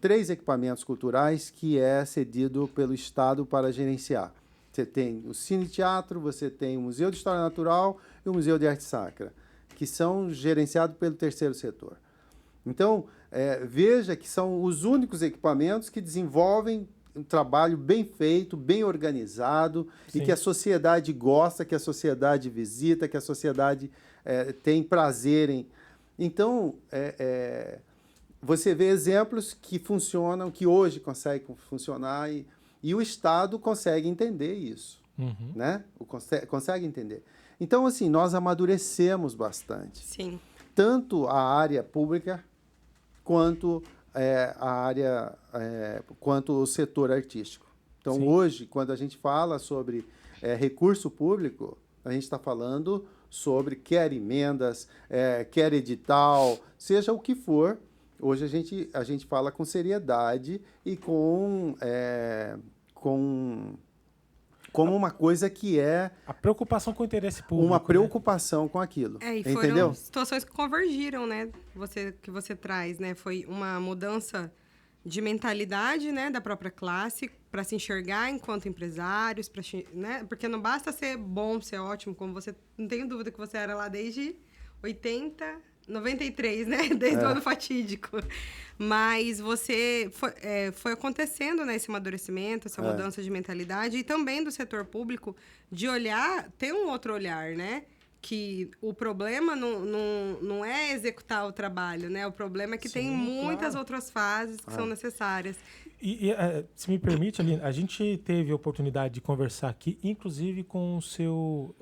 Speaker 3: 3 equipamentos culturais que é cedido pelo Estado para gerenciar. Você tem o Cine Teatro, você tem o Museu de História Natural e o Museu de Arte Sacra, que são gerenciados pelo terceiro setor. Então, veja que são os únicos equipamentos que desenvolvem um trabalho bem feito, bem organizado, e que a sociedade gosta, que a sociedade visita, que a sociedade tem prazer em. Então, você vê exemplos que funcionam, que hoje conseguem funcionar, e o Estado consegue entender isso, né? Consegue entender. Então, assim, nós amadurecemos bastante.
Speaker 2: Sim.
Speaker 3: Tanto a área pública quanto quanto o setor artístico. Então, hoje, quando a gente fala sobre recurso público, a gente está falando sobre quer emendas, quer edital, seja o que for. Hoje a gente fala com seriedade e como uma coisa que é
Speaker 1: A preocupação com o interesse público.
Speaker 3: uma preocupação com aquilo.
Speaker 2: E
Speaker 3: entendeu?
Speaker 2: foram situações que convergiram, né? Que você traz, né? Foi uma mudança de mentalidade, né, da própria classe para se enxergar enquanto empresários, né? Porque não basta ser bom, ser ótimo, como você... Não tenho dúvida que você era lá desde 93, né? Desde o ano fatídico. Mas você... Foi acontecendo, né, esse amadurecimento, essa mudança de mentalidade e também do setor público de olhar, ter um outro olhar, né? Que o problema não é executar o trabalho, né? O problema é que tem muitas outras fases que são necessárias.
Speaker 1: Se me permite, Aline, a gente teve a oportunidade de conversar aqui, inclusive com o seu...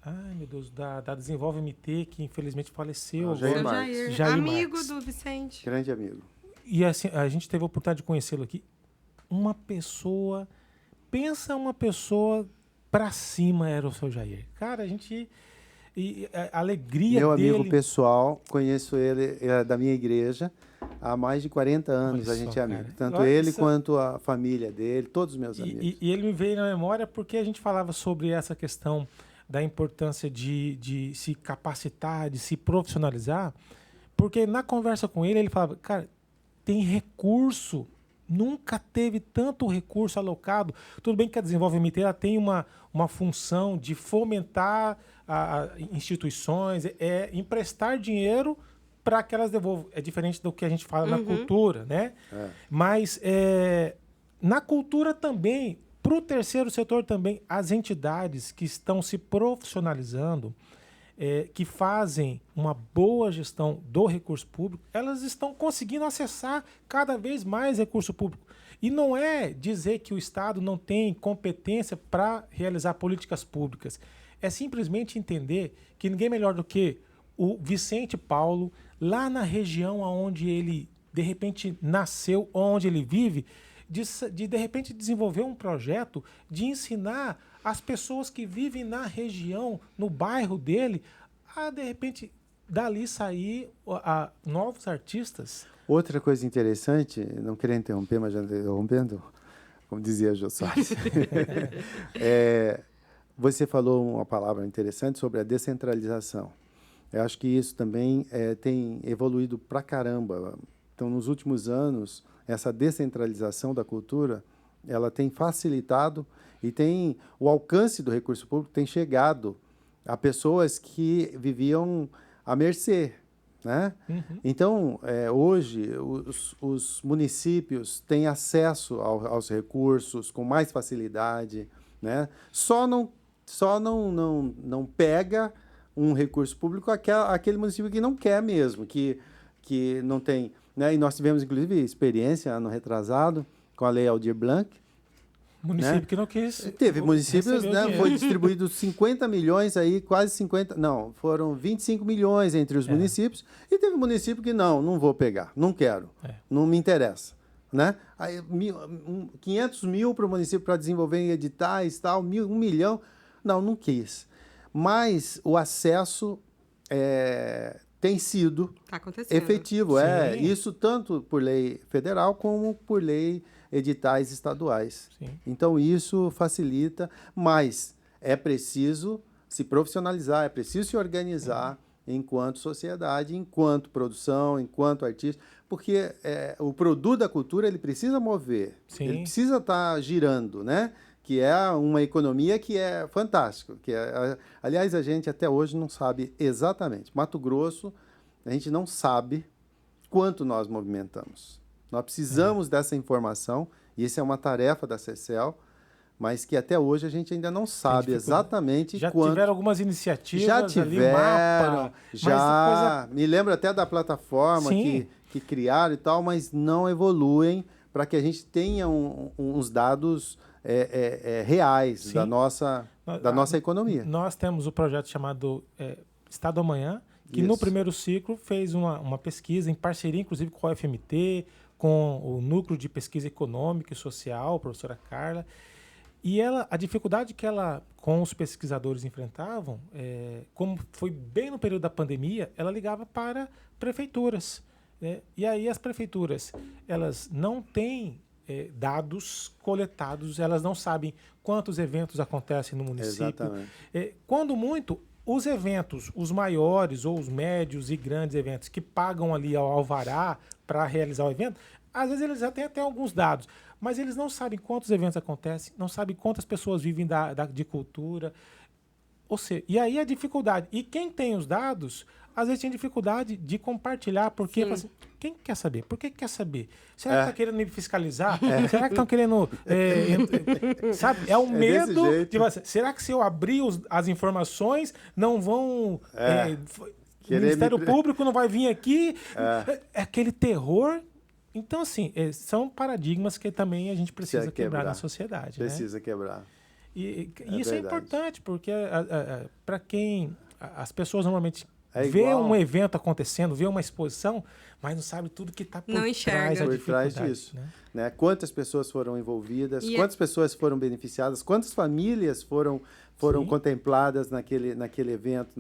Speaker 1: ai, meu Deus, da Desenvolve MT, que infelizmente faleceu.
Speaker 3: Jair
Speaker 1: agora.
Speaker 3: Marques.
Speaker 1: Jair
Speaker 2: Amigo
Speaker 1: Marques.
Speaker 2: do Vicente.
Speaker 3: Grande amigo.
Speaker 1: E assim, a gente teve a oportunidade de conhecê-lo aqui. Uma pessoa... Pensa uma pessoa pra cima era o seu Jair. Cara, a gente... E a alegria
Speaker 3: Meu
Speaker 1: dele...
Speaker 3: amigo pessoal, conheço ele, é da minha igreja, há mais de 40 anos.
Speaker 1: Olha
Speaker 3: a gente
Speaker 1: só,
Speaker 3: é amigo.
Speaker 1: cara.
Speaker 3: Tanto
Speaker 1: Olha
Speaker 3: ele
Speaker 1: isso.
Speaker 3: quanto a família dele, todos os meus amigos.
Speaker 1: E ele me veio na memória porque a gente falava sobre essa questão da importância de se capacitar, de se profissionalizar, porque na conversa com ele falava, cara, tem recurso, nunca teve tanto recurso alocado. Tudo bem que a Desenvolve MT ela tem uma função de fomentar instituições, emprestar dinheiro para que elas devolvam. É diferente do que a gente fala na cultura, né? Mas na cultura também, para o terceiro setor também, as entidades que estão se profissionalizando, que fazem uma boa gestão do recurso público, elas estão conseguindo acessar cada vez mais recurso público. E não é dizer que o Estado não tem competência para realizar políticas públicas. É simplesmente entender que ninguém melhor do que o Vicente Paulo, lá na região onde ele, de repente, nasceu, onde ele vive, de repente, desenvolver um projeto de ensinar as pessoas que vivem na região, no bairro dele, a, de repente, dali sair novos artistas.
Speaker 3: Outra coisa interessante, não queria interromper, mas já interrompendo, como dizia Jô Soares, você falou uma palavra interessante sobre a descentralização. Eu acho que isso também tem evoluído pra caramba. Então, nos últimos anos, essa descentralização da cultura, ela tem facilitado e tem o alcance do recurso público tem chegado a pessoas que viviam à mercê, né? Então, hoje, os municípios têm acesso aos recursos com mais facilidade, né? Só não pega um recurso público aquele município que não quer mesmo, que não tem... Né? E nós tivemos, inclusive, experiência ano retrasado com a Lei Aldir Blanc.
Speaker 1: Município
Speaker 3: né?
Speaker 1: que não quis.
Speaker 3: Teve municípios, né? Foi distribuído 50 milhões aí, quase 50. Não, foram 25 milhões entre os municípios. E teve município que não vou pegar, não quero, não me interessa. Né? Aí, 500 mil para o município para desenvolver em editais, tal, 1 milhão. Não quis. Mas o acesso tem sido efetivo. Isso tanto por lei federal como por lei editais estaduais.
Speaker 1: Sim.
Speaker 3: Então, isso facilita, mas é preciso se profissionalizar, é preciso se organizar enquanto sociedade, enquanto produção, enquanto artista, porque o produto da cultura ele precisa mover, ele precisa estar girando, né? Que é uma economia que é fantástica. Aliás, a gente até hoje não sabe exatamente. Mato Grosso, a gente não sabe quanto nós movimentamos. Nós precisamos dessa informação, e isso é uma tarefa da CECEL, mas que até hoje a gente ainda não sabe exatamente quanto. Já
Speaker 1: tiveram algumas iniciativas,
Speaker 3: já tiveram,
Speaker 1: mapa,
Speaker 3: me lembro até da plataforma que criaram e tal, mas não evoluem para que a gente tenha uns dados reais da nossa economia.
Speaker 1: Nós temos o projeto chamado Estado Amanhã, que no primeiro ciclo fez uma pesquisa em parceria, inclusive, com a UFMT, com o Núcleo de Pesquisa Econômica e Social, a professora Carla. E a dificuldade que ela, com os pesquisadores, enfrentavam, como foi bem no período da pandemia, ela ligava para prefeituras, né? E aí as prefeituras, elas não têm dados coletados, elas não sabem quantos eventos acontecem no município.
Speaker 3: Exatamente.
Speaker 1: Quando muito, os eventos, os maiores ou os médios e grandes eventos que pagam ali ao alvará para realizar o evento, às vezes eles já têm até alguns dados, mas eles não sabem quantos eventos acontecem, não sabem quantas pessoas vivem de cultura. Ou seja, e aí a dificuldade. E quem tem os dados, às vezes tem dificuldade de compartilhar, porque fala assim, quem quer saber? Por que quer saber? Será que está querendo me fiscalizar? Será que estão querendo... sabe? É o medo de... Será que se eu abrir as informações, não vão... o Ministério Público não vai vir aqui? É aquele terror. Então, assim, são paradigmas que também a gente precisa quebrar na sociedade.
Speaker 3: Precisa quebrar.
Speaker 1: E isso verdade. É importante, porque para quem... As pessoas normalmente vê um evento acontecendo, vê uma exposição, mas não sabe tudo que está por
Speaker 3: trás disso. Né? Quantas pessoas foram envolvidas, quantas pessoas foram beneficiadas, quantas famílias foram contempladas naquele evento,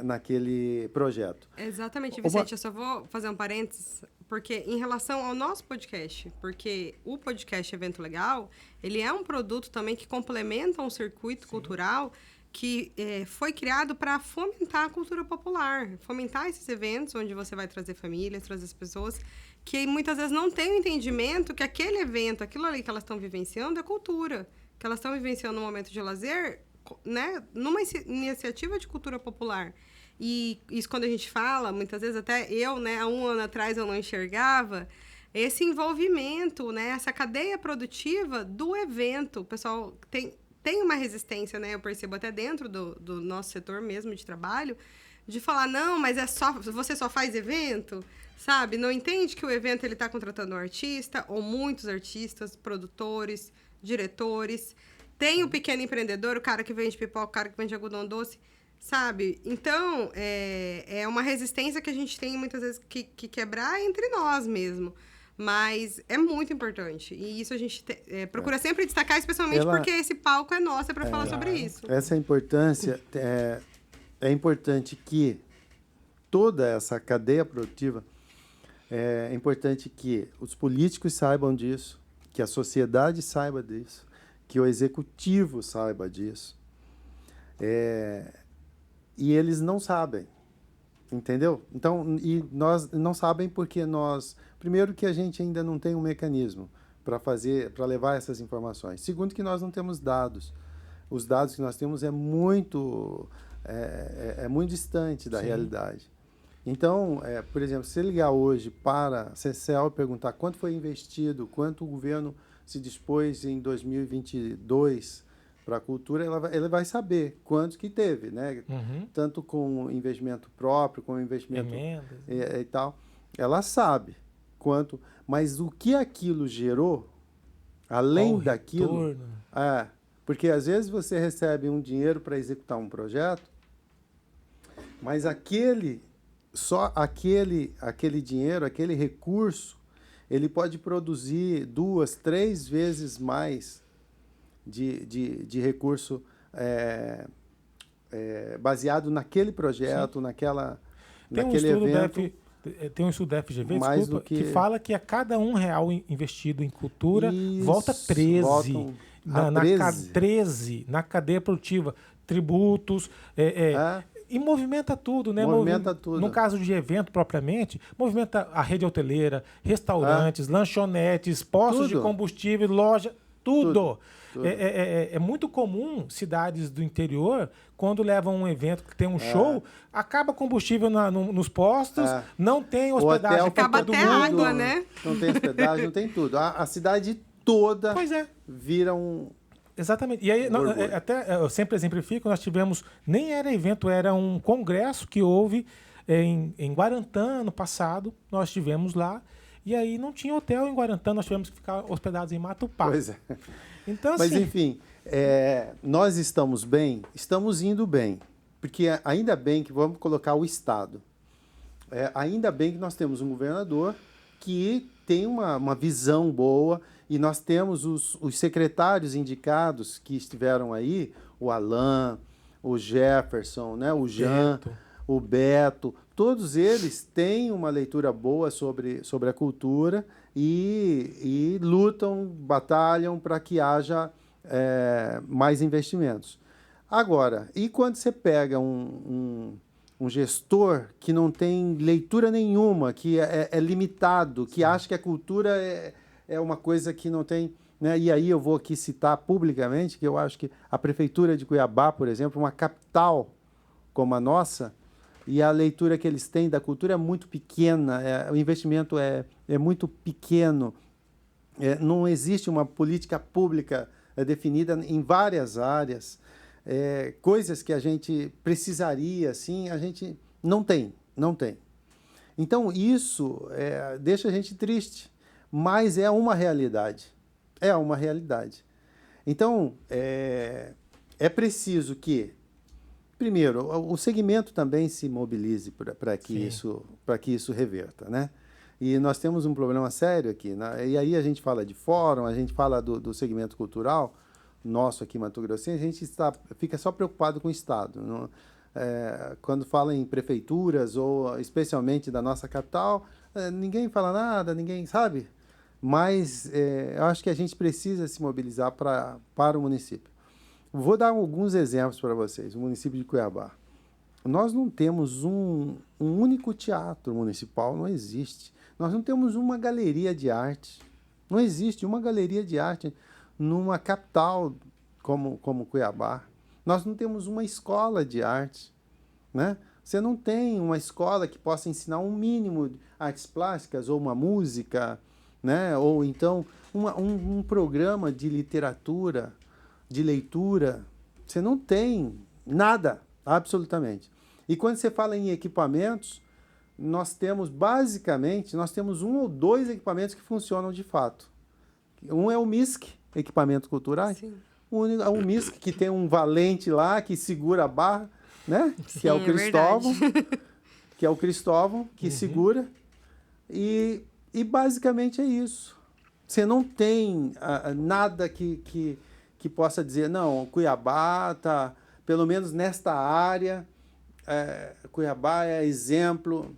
Speaker 3: naquele projeto.
Speaker 2: Exatamente, Vicente. Eu só vou fazer um parênteses, porque em relação ao nosso podcast, porque o podcast Evento Legal, ele é um produto também que complementa um circuito cultural que foi criado para fomentar a cultura popular, fomentar esses eventos onde você vai trazer famílias, trazer as pessoas que muitas vezes não têm o entendimento que aquele evento, aquilo ali que elas estão vivenciando é cultura, que elas estão vivenciando um momento de lazer, né, numa iniciativa de cultura popular. E isso quando a gente fala, muitas vezes até eu, né, há um ano atrás eu não enxergava esse envolvimento, né, essa cadeia produtiva do evento. O pessoal tem uma resistência, né, eu percebo até dentro do nosso setor mesmo de trabalho, de falar, não, mas você só faz evento, sabe? Não entende que o evento ele está contratando um artista, ou muitos artistas, produtores, diretores. Tem o pequeno empreendedor, o cara que vende pipoca, o cara que vende algodão doce, sabe? Então, é uma resistência que a gente tem muitas vezes que quebrar entre nós mesmo. Mas é muito importante. E isso a gente procura sempre destacar, especialmente porque esse palco é nosso, para falar sobre isso.
Speaker 3: Essa importância, é importante que toda essa cadeia produtiva, é importante que os políticos saibam disso, que a sociedade saiba disso, que o executivo saiba disso. E eles não sabem, entendeu? Então, e nós não sabem porque primeiro que a gente ainda não tem um mecanismo para levar essas informações. Segundo que nós não temos dados. Os dados que nós temos é muito distante da realidade. Então, por exemplo, se ligar hoje para a CCL e perguntar quanto foi investido, quanto o governo se dispôs em 2022 para a cultura, ela vai saber quanto que teve, né? Tanto com investimento próprio, com investimento e tal. Ela sabe quanto, mas o que aquilo gerou, além daquilo... porque às vezes você recebe um dinheiro para executar um projeto, mas aquele dinheiro, aquele recurso, ele pode produzir 2, 3 vezes mais de recurso baseado naquele projeto, naquele evento.
Speaker 1: Tem um estudo da FGV, que fala que a cada R$1 investido em cultura, volta 13. Na cadeia produtiva. Tributos, e movimenta tudo, né?
Speaker 3: Movimenta tudo.
Speaker 1: No caso de evento propriamente, movimenta a rede hoteleira, restaurantes, lanchonetes, postos de combustível, loja, tudo. É muito comum cidades do interior, quando levam um evento que tem um show, acaba combustível nos postos, não tem hospedagem para todo mundo.
Speaker 2: Acaba até água, né?
Speaker 3: Não tem hospedagem, não tem tudo. A cidade toda vira um...
Speaker 1: Exatamente. E aí, eu sempre exemplifico, nós tivemos, nem era evento, era um congresso que houve em Guarantã, ano passado, nós tivemos lá, e aí não tinha hotel em Guarantã, nós tivemos que ficar hospedados em Matupá.
Speaker 3: Pois é.
Speaker 1: Então,
Speaker 3: mas,
Speaker 1: assim,
Speaker 3: enfim, nós estamos bem, estamos indo bem, porque ainda bem que vamos colocar o Estado. Ainda bem que nós temos um governador que tem uma visão boa, e nós temos os secretários indicados que estiveram aí, o Alain, o Jefferson, né, o Jean, o Beto, todos eles têm uma leitura boa sobre a cultura e lutam, batalham para que haja mais investimentos. Agora, e quando você pega um gestor que não tem leitura nenhuma, que é limitado, que acha que a cultura é uma coisa que não tem... Né? E aí eu vou aqui citar publicamente que eu acho que a Prefeitura de Cuiabá, por exemplo, uma capital como a nossa, e a leitura que eles têm da cultura é muito pequena, o investimento é muito pequeno, não existe uma política pública definida em várias áreas, coisas que a gente precisaria, assim, a gente não tem. Então, isso deixa a gente triste, mas é uma realidade. É uma realidade. Então, é preciso que, primeiro, o segmento também se mobilize para que isso reverta, né? E nós temos um problema sério aqui, né? E aí a gente fala de fórum, a gente fala do segmento cultural nosso aqui em Mato Grosso, a gente fica só preocupado com o Estado. Não, quando fala em prefeituras, ou especialmente da nossa capital, ninguém fala nada, ninguém sabe. Mas eu acho que a gente precisa se mobilizar para o município. Vou dar alguns exemplos para vocês. O município de Cuiabá. Nós não temos um único teatro municipal, não existe. Nós não temos uma galeria de arte. Não existe uma galeria de arte numa capital como Cuiabá. Nós não temos uma escola de arte, né? Você não tem uma escola que possa ensinar um mínimo de artes plásticas ou uma música, né? Ou então um programa de literatura, de leitura. Você não tem nada, absolutamente. E quando você fala em equipamentos, nós temos um ou dois equipamentos que funcionam de fato. Um é o MISC, equipamentos culturais.
Speaker 2: Sim.
Speaker 3: O MISC, que tem um valente lá, que segura a barra, né?
Speaker 2: Sim,
Speaker 3: que é o Cristóvão.
Speaker 2: Verdade.
Speaker 3: Que é o Cristóvão, que segura. E basicamente é isso. Você não tem nada que possa dizer, não, Cuiabá está, pelo menos nesta área, Cuiabá é exemplo.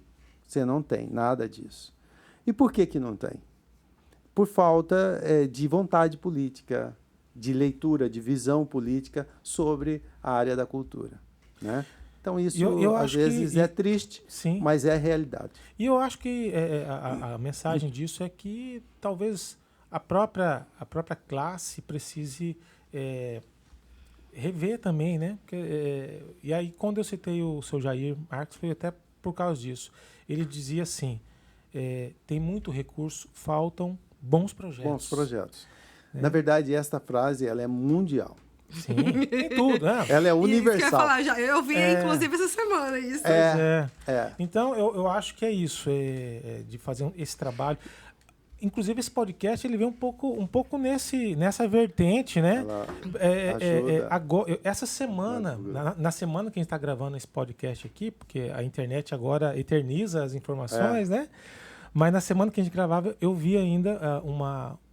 Speaker 3: Você não tem nada disso. E por que não tem? Por falta de vontade política, de leitura, de visão política sobre a área da cultura, né? Então, isso às vezes é triste, sim, mas é realidade.
Speaker 1: E eu acho que a mensagem disso é que talvez a própria classe precise rever também, né? Porque, e aí, quando eu citei o seu Jair Marques, foi até por causa disso. Ele dizia assim, tem muito recurso, faltam bons projetos.
Speaker 3: Bons projetos. Na verdade, esta frase ela é mundial.
Speaker 1: Sim, tem tudo, né?
Speaker 3: Ela é universal.
Speaker 2: Isso que eu ia falar, eu vi, inclusive, essa semana isso.
Speaker 1: Então, eu acho que é isso, de fazer esse trabalho. Inclusive, esse podcast ele vem um pouco nessa vertente, né? Agora, essa semana, na semana que a gente está gravando esse podcast aqui, porque a internet agora eterniza as informações, né? Mas na semana que a gente gravava, eu vi ainda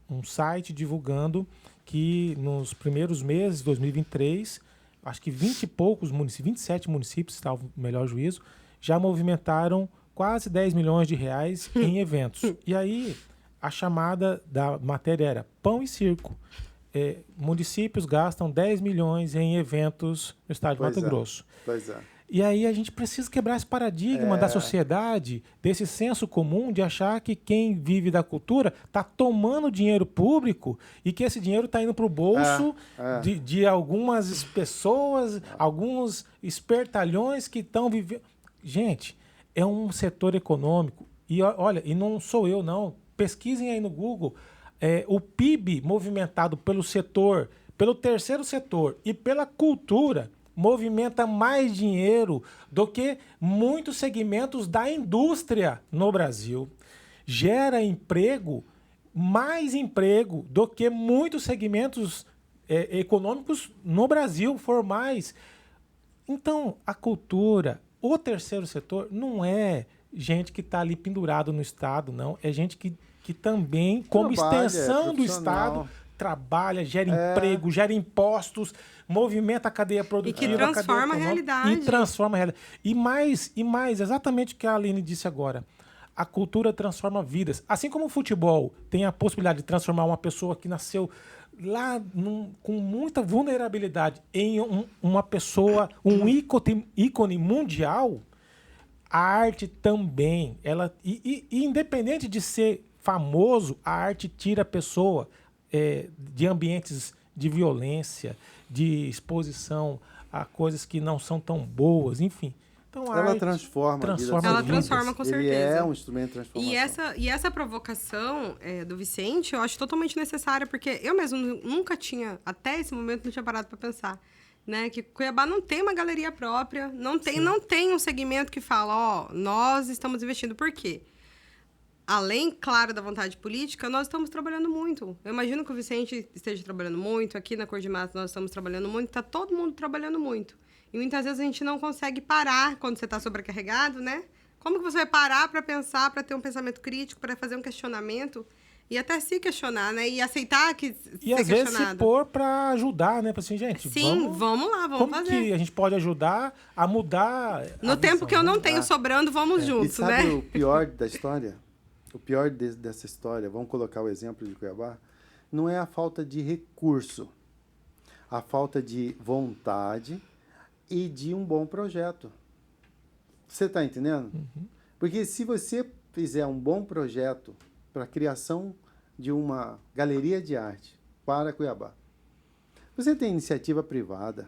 Speaker 1: um site divulgando que nos primeiros meses de 2023, acho que 20 e poucos municípios, 27 municípios, está o melhor juízo, já movimentaram quase 10 milhões de reais em eventos. E aí, a chamada da matéria era pão e circo. Municípios gastam 10 milhões em eventos no estado de Mato Grosso.
Speaker 3: Pois é.
Speaker 1: E aí a gente precisa quebrar esse paradigma da sociedade, desse senso comum de achar que quem vive da cultura está tomando dinheiro público e que esse dinheiro está indo para o bolso de algumas pessoas, alguns espertalhões que estão vivendo. Gente, é um setor econômico. E olha, e não sou eu, não. Pesquisem aí no Google. O PIB movimentado pelo setor, pelo terceiro setor e pela cultura movimenta mais dinheiro do que muitos segmentos da indústria no Brasil. Gera emprego, mais emprego do que muitos segmentos econômicos no Brasil formais. Então, a cultura, o terceiro setor, não é gente que está ali pendurado no Estado, não. É gente que também, como
Speaker 3: Trabalha,
Speaker 1: extensão do
Speaker 3: profissional.
Speaker 1: Estado, trabalha, gera emprego, gera impostos, movimenta a cadeia produtiva.
Speaker 2: transforma
Speaker 1: a cadeia
Speaker 2: a
Speaker 1: econômica,
Speaker 2: realidade.
Speaker 1: E transforma a realidade. E mais, exatamente o que a Aline disse agora. A cultura transforma vidas. Assim como o futebol tem a possibilidade de transformar uma pessoa que nasceu lá com muita vulnerabilidade em uma pessoa, um ícone mundial, a arte também. E independente de ser famoso, a arte tira a pessoa de ambientes de violência, de exposição a coisas que não são tão boas, enfim. Então, a
Speaker 3: Ela
Speaker 1: arte
Speaker 3: transforma a vida.
Speaker 2: Ela
Speaker 3: das
Speaker 2: transforma,
Speaker 3: vidas.
Speaker 2: com
Speaker 3: Ele
Speaker 2: certeza.
Speaker 3: é um instrumento de transformação.
Speaker 2: E essa provocação do Vicente, eu acho totalmente necessária, porque eu mesmo nunca tinha, até esse momento, não tinha parado para pensar, né? Que Cuiabá não tem uma galeria própria, não tem um segmento que fala, nós estamos investindo. Por quê? Além, claro, da vontade política, nós estamos trabalhando muito. Eu imagino que o Vicente esteja trabalhando muito, aqui na Cor de Mato nós estamos trabalhando muito, está todo mundo trabalhando muito. E muitas vezes a gente não consegue parar quando você está sobrecarregado, né? Como que você vai parar para pensar, para ter um pensamento crítico, para fazer um questionamento e até se questionar, né? E aceitar que
Speaker 1: E às vezes se pôr para ajudar, né? Para assim, gente,
Speaker 2: sim, vamos lá, vamos
Speaker 1: como
Speaker 2: fazer.
Speaker 1: que a gente pode ajudar a mudar
Speaker 2: No tempo que eu não tenho sobrando, vamos juntos,
Speaker 3: E sabe
Speaker 2: né?
Speaker 3: o pior da história? O pior dessa história, vamos colocar o exemplo de Cuiabá, não é a falta de recurso, a falta de vontade e de um bom projeto. Você está entendendo?
Speaker 1: Uhum.
Speaker 3: Porque se você fizer um bom projeto para a criação de uma galeria de arte para Cuiabá, você tem iniciativa privada,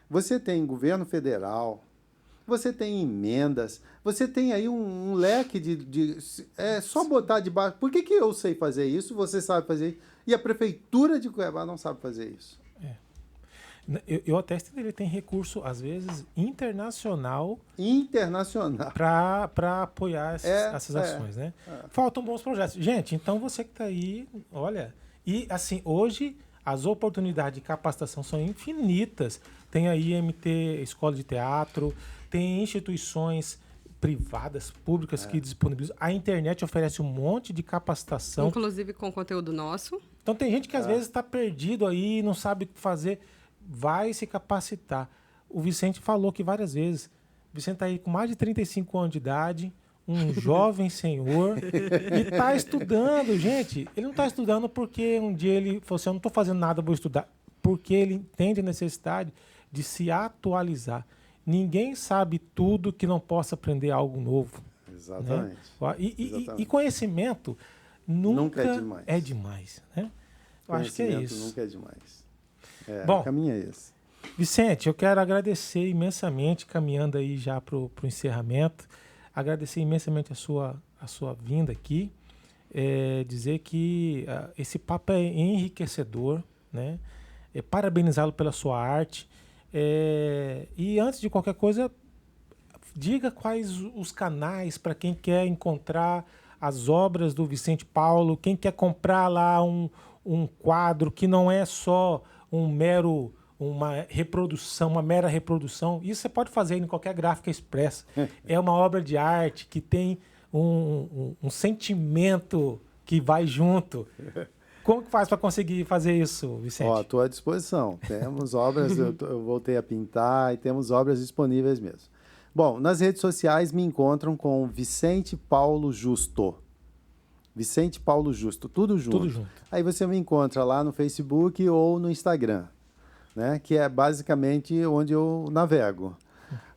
Speaker 3: você tem governo federal, você tem emendas, você tem aí um leque é só botar debaixo. Por que eu sei fazer isso, você sabe fazer isso, e a prefeitura de Cuiabá não sabe fazer isso?
Speaker 1: Eu até ele tem recurso, às vezes, internacional para apoiar essas ações, né? Faltam bons projetos. Gente, então você que está aí, olha, e assim, hoje as oportunidades de capacitação são infinitas. Tem a IMT, Escola de Teatro, tem instituições privadas, públicas que disponibilizam. A internet oferece um monte de capacitação.
Speaker 2: Inclusive com conteúdo nosso.
Speaker 1: Então tem gente que às vezes está perdido aí, não sabe o que fazer, vai se capacitar. O Vicente falou que várias vezes, o Vicente está aí com mais de 35 anos de idade, um jovem senhor, e está estudando, gente. Ele não está estudando porque um dia ele falou assim, eu não estou fazendo nada, vou estudar. Porque ele entende a necessidade de se atualizar. Ninguém sabe tudo que não possa aprender algo novo.
Speaker 3: Exatamente.
Speaker 1: Né? E conhecimento nunca
Speaker 3: é
Speaker 1: demais. Né? Eu acho que é isso.
Speaker 3: Nunca é demais.
Speaker 1: Bom,
Speaker 3: o caminho é esse.
Speaker 1: Vicente, eu quero agradecer imensamente, caminhando aí já para o encerramento, agradecer imensamente a sua vinda aqui, dizer que esse papo é enriquecedor, né? Parabenizá-lo pela sua arte. E antes de qualquer coisa, diga quais os canais para quem quer encontrar as obras do Vicente Paulo, quem quer comprar lá um quadro que não é só uma mera reprodução. Isso você pode fazer em qualquer gráfica expressa. É uma obra de arte que tem um sentimento que vai junto. Como que faz para conseguir fazer isso, Vicente?
Speaker 3: Estou à disposição. Temos obras, eu voltei a pintar e temos obras disponíveis mesmo. Bom, nas redes sociais me encontram com Vicente Paulo Justo. Vicente Paulo Justo, tudo junto.
Speaker 1: Tudo junto.
Speaker 3: Aí você me encontra lá no Facebook ou no Instagram, né? Que é basicamente onde eu navego.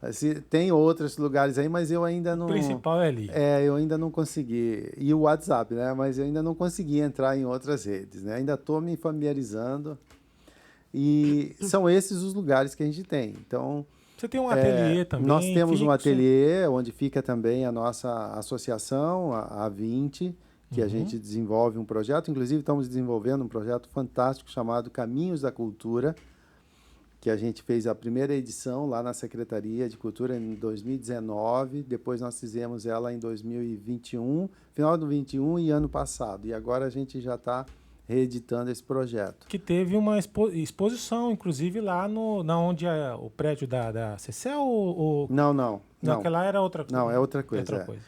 Speaker 3: Assim, tem outros lugares aí, mas eu ainda não...
Speaker 1: O principal é ali.
Speaker 3: Eu ainda não consegui. E o WhatsApp, né? Mas eu ainda não consegui entrar em outras redes, né? Ainda estou me familiarizando. E são esses os lugares que a gente tem. Então...
Speaker 1: Você tem um ateliê também?
Speaker 3: Nós temos um ateliê onde fica também a nossa associação, a 20, que a gente desenvolve um projeto. Inclusive, estamos desenvolvendo um projeto fantástico chamado Caminhos da Cultura, que a gente fez a primeira edição lá na Secretaria de Cultura em 2019, depois nós fizemos ela em 2021, final do 2021 e ano passado. E agora a gente já está reeditando esse projeto.
Speaker 1: Que teve uma exposição, inclusive, lá onde o prédio da CCE ou...
Speaker 3: Não.
Speaker 1: Aquela era outra coisa.
Speaker 3: Não, é outra coisa.
Speaker 1: Outra coisa.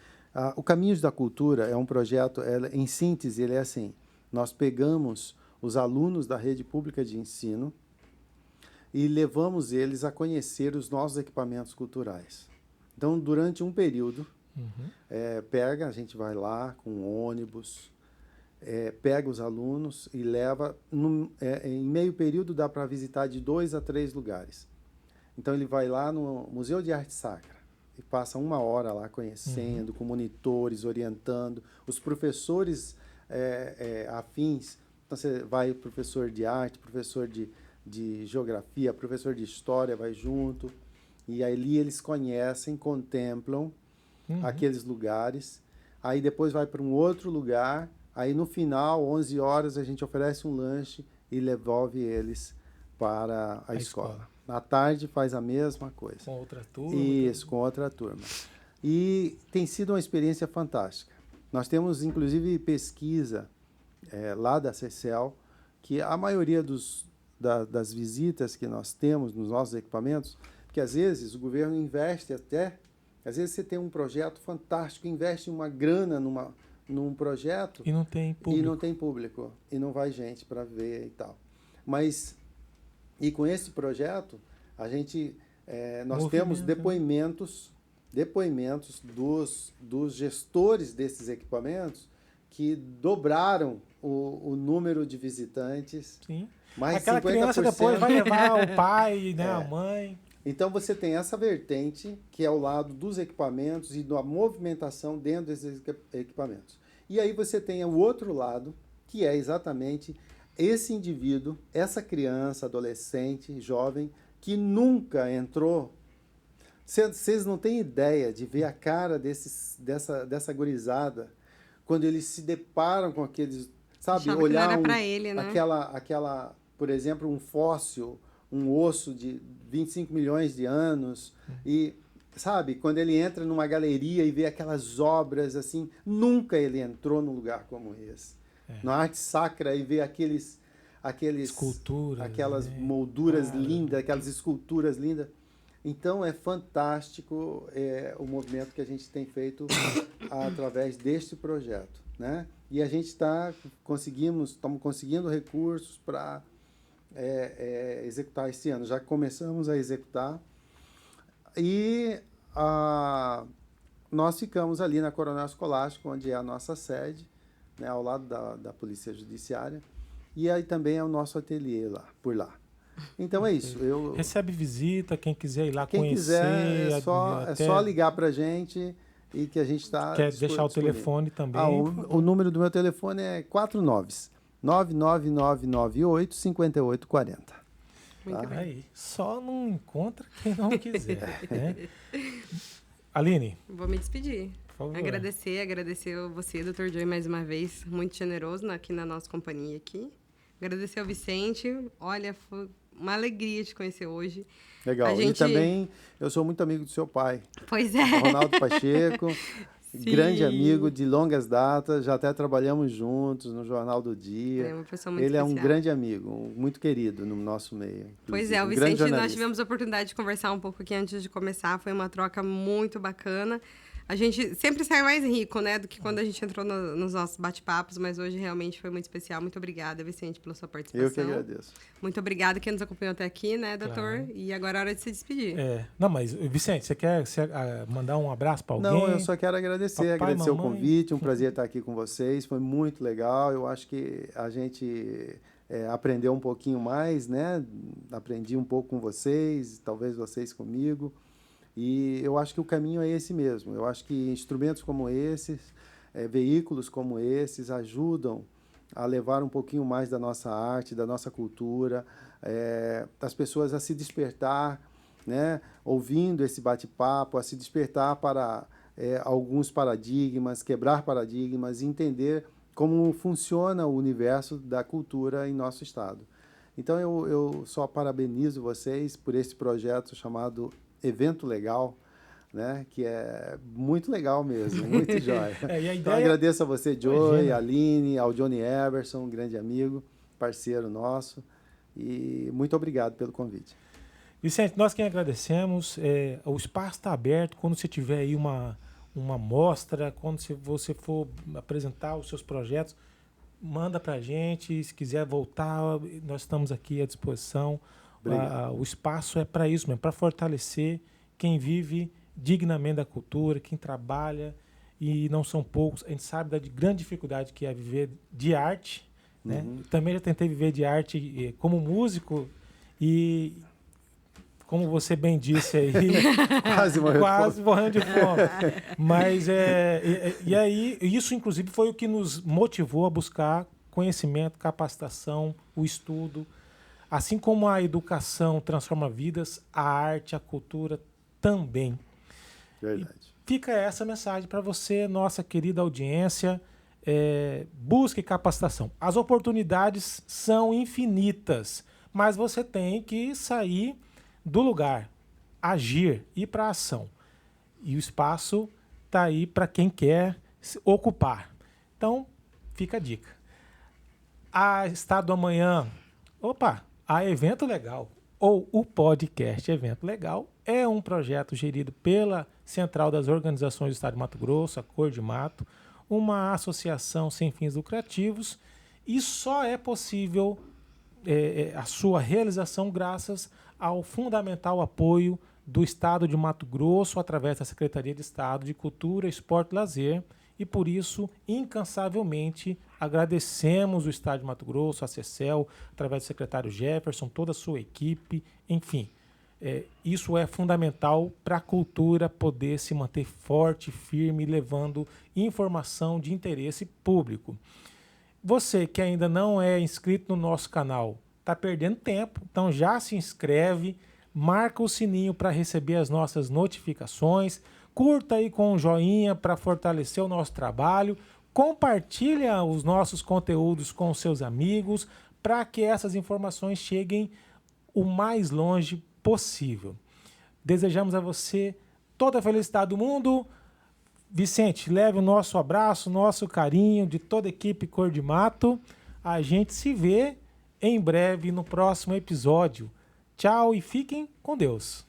Speaker 3: O Caminhos da Cultura é um projeto, em síntese, ele é assim, nós pegamos os alunos da rede pública de ensino e levamos eles a conhecer os nossos equipamentos culturais. Então, durante um período, a gente vai lá com um ônibus, pega os alunos e leva, em meio período dá para visitar de 2 a 3 lugares. Então, ele vai lá no Museu de Arte Sacra e passa 1 hora lá conhecendo, com monitores, orientando, os professores afins. Então, você vai, professor de arte, professor de geografia, professor de história, vai junto. E ali eles conhecem, contemplam aqueles lugares. Aí depois vai para um outro lugar. Aí no final, 11 horas, a gente oferece um lanche e devolve eles para a escola. À tarde faz a mesma coisa.
Speaker 1: Com outra turma?
Speaker 3: Isso, com outra turma. E tem sido uma experiência fantástica. Nós temos, inclusive, pesquisa lá da CECEL, que a maioria das visitas que nós temos nos nossos equipamentos, porque às vezes o governo investe às vezes você tem um projeto fantástico, investe uma grana num projeto
Speaker 1: e não tem público.
Speaker 3: E não vai gente para ver e tal. E com esse projeto, nós temos depoimentos dos gestores desses equipamentos que dobraram o número de visitantes.
Speaker 1: Sim.
Speaker 3: Mais
Speaker 1: aquela
Speaker 3: 50%.
Speaker 1: Criança depois vai levar o pai, né, a mãe.
Speaker 3: Então, você tem essa vertente, que é o lado dos equipamentos e da movimentação dentro desses equipamentos. E aí você tem o outro lado, que é exatamente esse indivíduo, essa criança, adolescente, jovem, que nunca entrou. Vocês não têm ideia de ver a cara dessa gurizada quando eles se deparam com aqueles... Sabe, olhar
Speaker 2: que não era pra ele, né?
Speaker 3: aquela, por exemplo, um fóssil, um osso de 25 milhões de anos, e, sabe, quando ele entra numa galeria e vê aquelas obras, assim, nunca ele entrou num lugar como esse. Na arte sacra, e vê aqueles
Speaker 1: esculturas,
Speaker 3: aquelas molduras lindas, aquelas esculturas lindas. Então, é fantástico o movimento que a gente tem feito através deste projeto, né? E a gente estamos conseguindo recursos para executar esse ano. Já começamos a executar. E nós ficamos ali na Coronel Escolástico, onde é a nossa sede, né, ao lado da Polícia Judiciária. E aí também é o nosso ateliê por lá. Então é isso.
Speaker 1: Recebe visita, quem quiser ir lá
Speaker 3: quem
Speaker 1: conhecer.
Speaker 3: Quiser, é só ligar para a gente e que a gente está...
Speaker 1: Quer deixar o telefone também?
Speaker 3: O número do meu telefone é 49999985840.
Speaker 2: Muito bem.
Speaker 1: Aí, só não encontra quem não quiser. Né? Aline.
Speaker 2: Vou me despedir.
Speaker 1: Por favor.
Speaker 2: Agradecer você, Dr. Joey, mais uma vez, muito generoso aqui na nossa companhia aqui. Agradecer ao Vicente. Olha, foi uma alegria te conhecer hoje.
Speaker 3: Legal. E também eu sou muito amigo do seu pai.
Speaker 2: Pois é.
Speaker 3: Ronaldo Pacheco, grande amigo de longas datas, já até trabalhamos juntos no Jornal do Dia.
Speaker 2: É uma pessoa muito
Speaker 3: Ele
Speaker 2: especial.
Speaker 3: É um grande amigo, muito querido no nosso meio.
Speaker 2: Pois é, o Vicente, nós tivemos a oportunidade de conversar um pouco aqui antes de começar, foi uma troca muito bacana. A gente sempre sai mais rico, né, do que quando a gente entrou nos nossos bate-papos, mas hoje realmente foi muito especial. Muito obrigada, Vicente, pela sua participação.
Speaker 3: Eu que agradeço.
Speaker 2: Muito obrigada quem nos acompanhou até aqui, né, doutor? Claro. E agora é hora de se despedir.
Speaker 1: Não, mas, Vicente, você quer mandar um abraço para alguém?
Speaker 3: Não, eu só quero agradecer, agradecer o convite, um prazer estar aqui com vocês, foi muito legal, eu acho que a gente aprendeu um pouquinho mais, né, aprendi um pouco com vocês, talvez vocês comigo. E eu acho que o caminho é esse mesmo. Eu acho que instrumentos como esses, veículos como esses, ajudam a levar um pouquinho mais da nossa arte, da nossa cultura, das pessoas a se despertar, né, ouvindo esse bate-papo, a se despertar para alguns paradigmas, quebrar paradigmas e entender como funciona o universo da cultura em nosso estado. Então, eu só parabenizo vocês por esse projeto chamado Evento Legal, né? Que é muito legal mesmo, muito jóia. Então, agradeço a você, Joey, a Aline, ao Johnny Everson, um grande amigo, parceiro nosso, e muito obrigado pelo convite.
Speaker 1: Vicente, nós quem agradecemos, o espaço está aberto, quando você tiver aí uma uma mostra, quando você for apresentar os seus projetos, manda para a gente. Se quiser voltar, nós estamos aqui à disposição. O espaço é para isso mesmo, para fortalecer quem vive dignamente da cultura, quem trabalha, e não são poucos. A gente sabe da grande dificuldade que é viver de arte, né? Também já tentei viver de arte como músico e, como você bem disse aí, quase morrendo de fome. Mas e aí, isso inclusive foi o que nos motivou a buscar conhecimento, capacitação, o estudo. Assim como a educação transforma vidas, a arte, a cultura também.
Speaker 3: Verdade.
Speaker 1: E fica essa mensagem para você, nossa querida audiência. Busque capacitação. As oportunidades são infinitas, mas você tem que sair do lugar, agir, ir para a ação. E o espaço está aí para quem quer se ocupar. Então, fica a dica. A Estado do Amanhã, a Evento Legal, ou o podcast Evento Legal, é um projeto gerido pela Central das Organizações do Estado de Mato Grosso, a Cor de Mato, uma associação sem fins lucrativos, e só é possível a sua realização graças ao fundamental apoio do Estado de Mato Grosso, através da Secretaria de Estado de Cultura, Esporte e Lazer, e por isso, incansavelmente, agradecemos o Estado de Mato Grosso, a CECEL, através do secretário Jefferson, toda a sua equipe, enfim. Isso é fundamental para a cultura poder se manter forte, firme, levando informação de interesse público. Você que ainda não é inscrito no nosso canal, está perdendo tempo, então já se inscreve, marca o sininho para receber as nossas notificações, curta aí com um joinha para fortalecer o nosso trabalho, compartilha os nossos conteúdos com seus amigos para que essas informações cheguem o mais longe possível. Desejamos a você toda a felicidade do mundo. Vicente, leve o nosso abraço, nosso carinho de toda a equipe Cor de Mato. A gente se vê em breve no próximo episódio. Tchau e fiquem com Deus.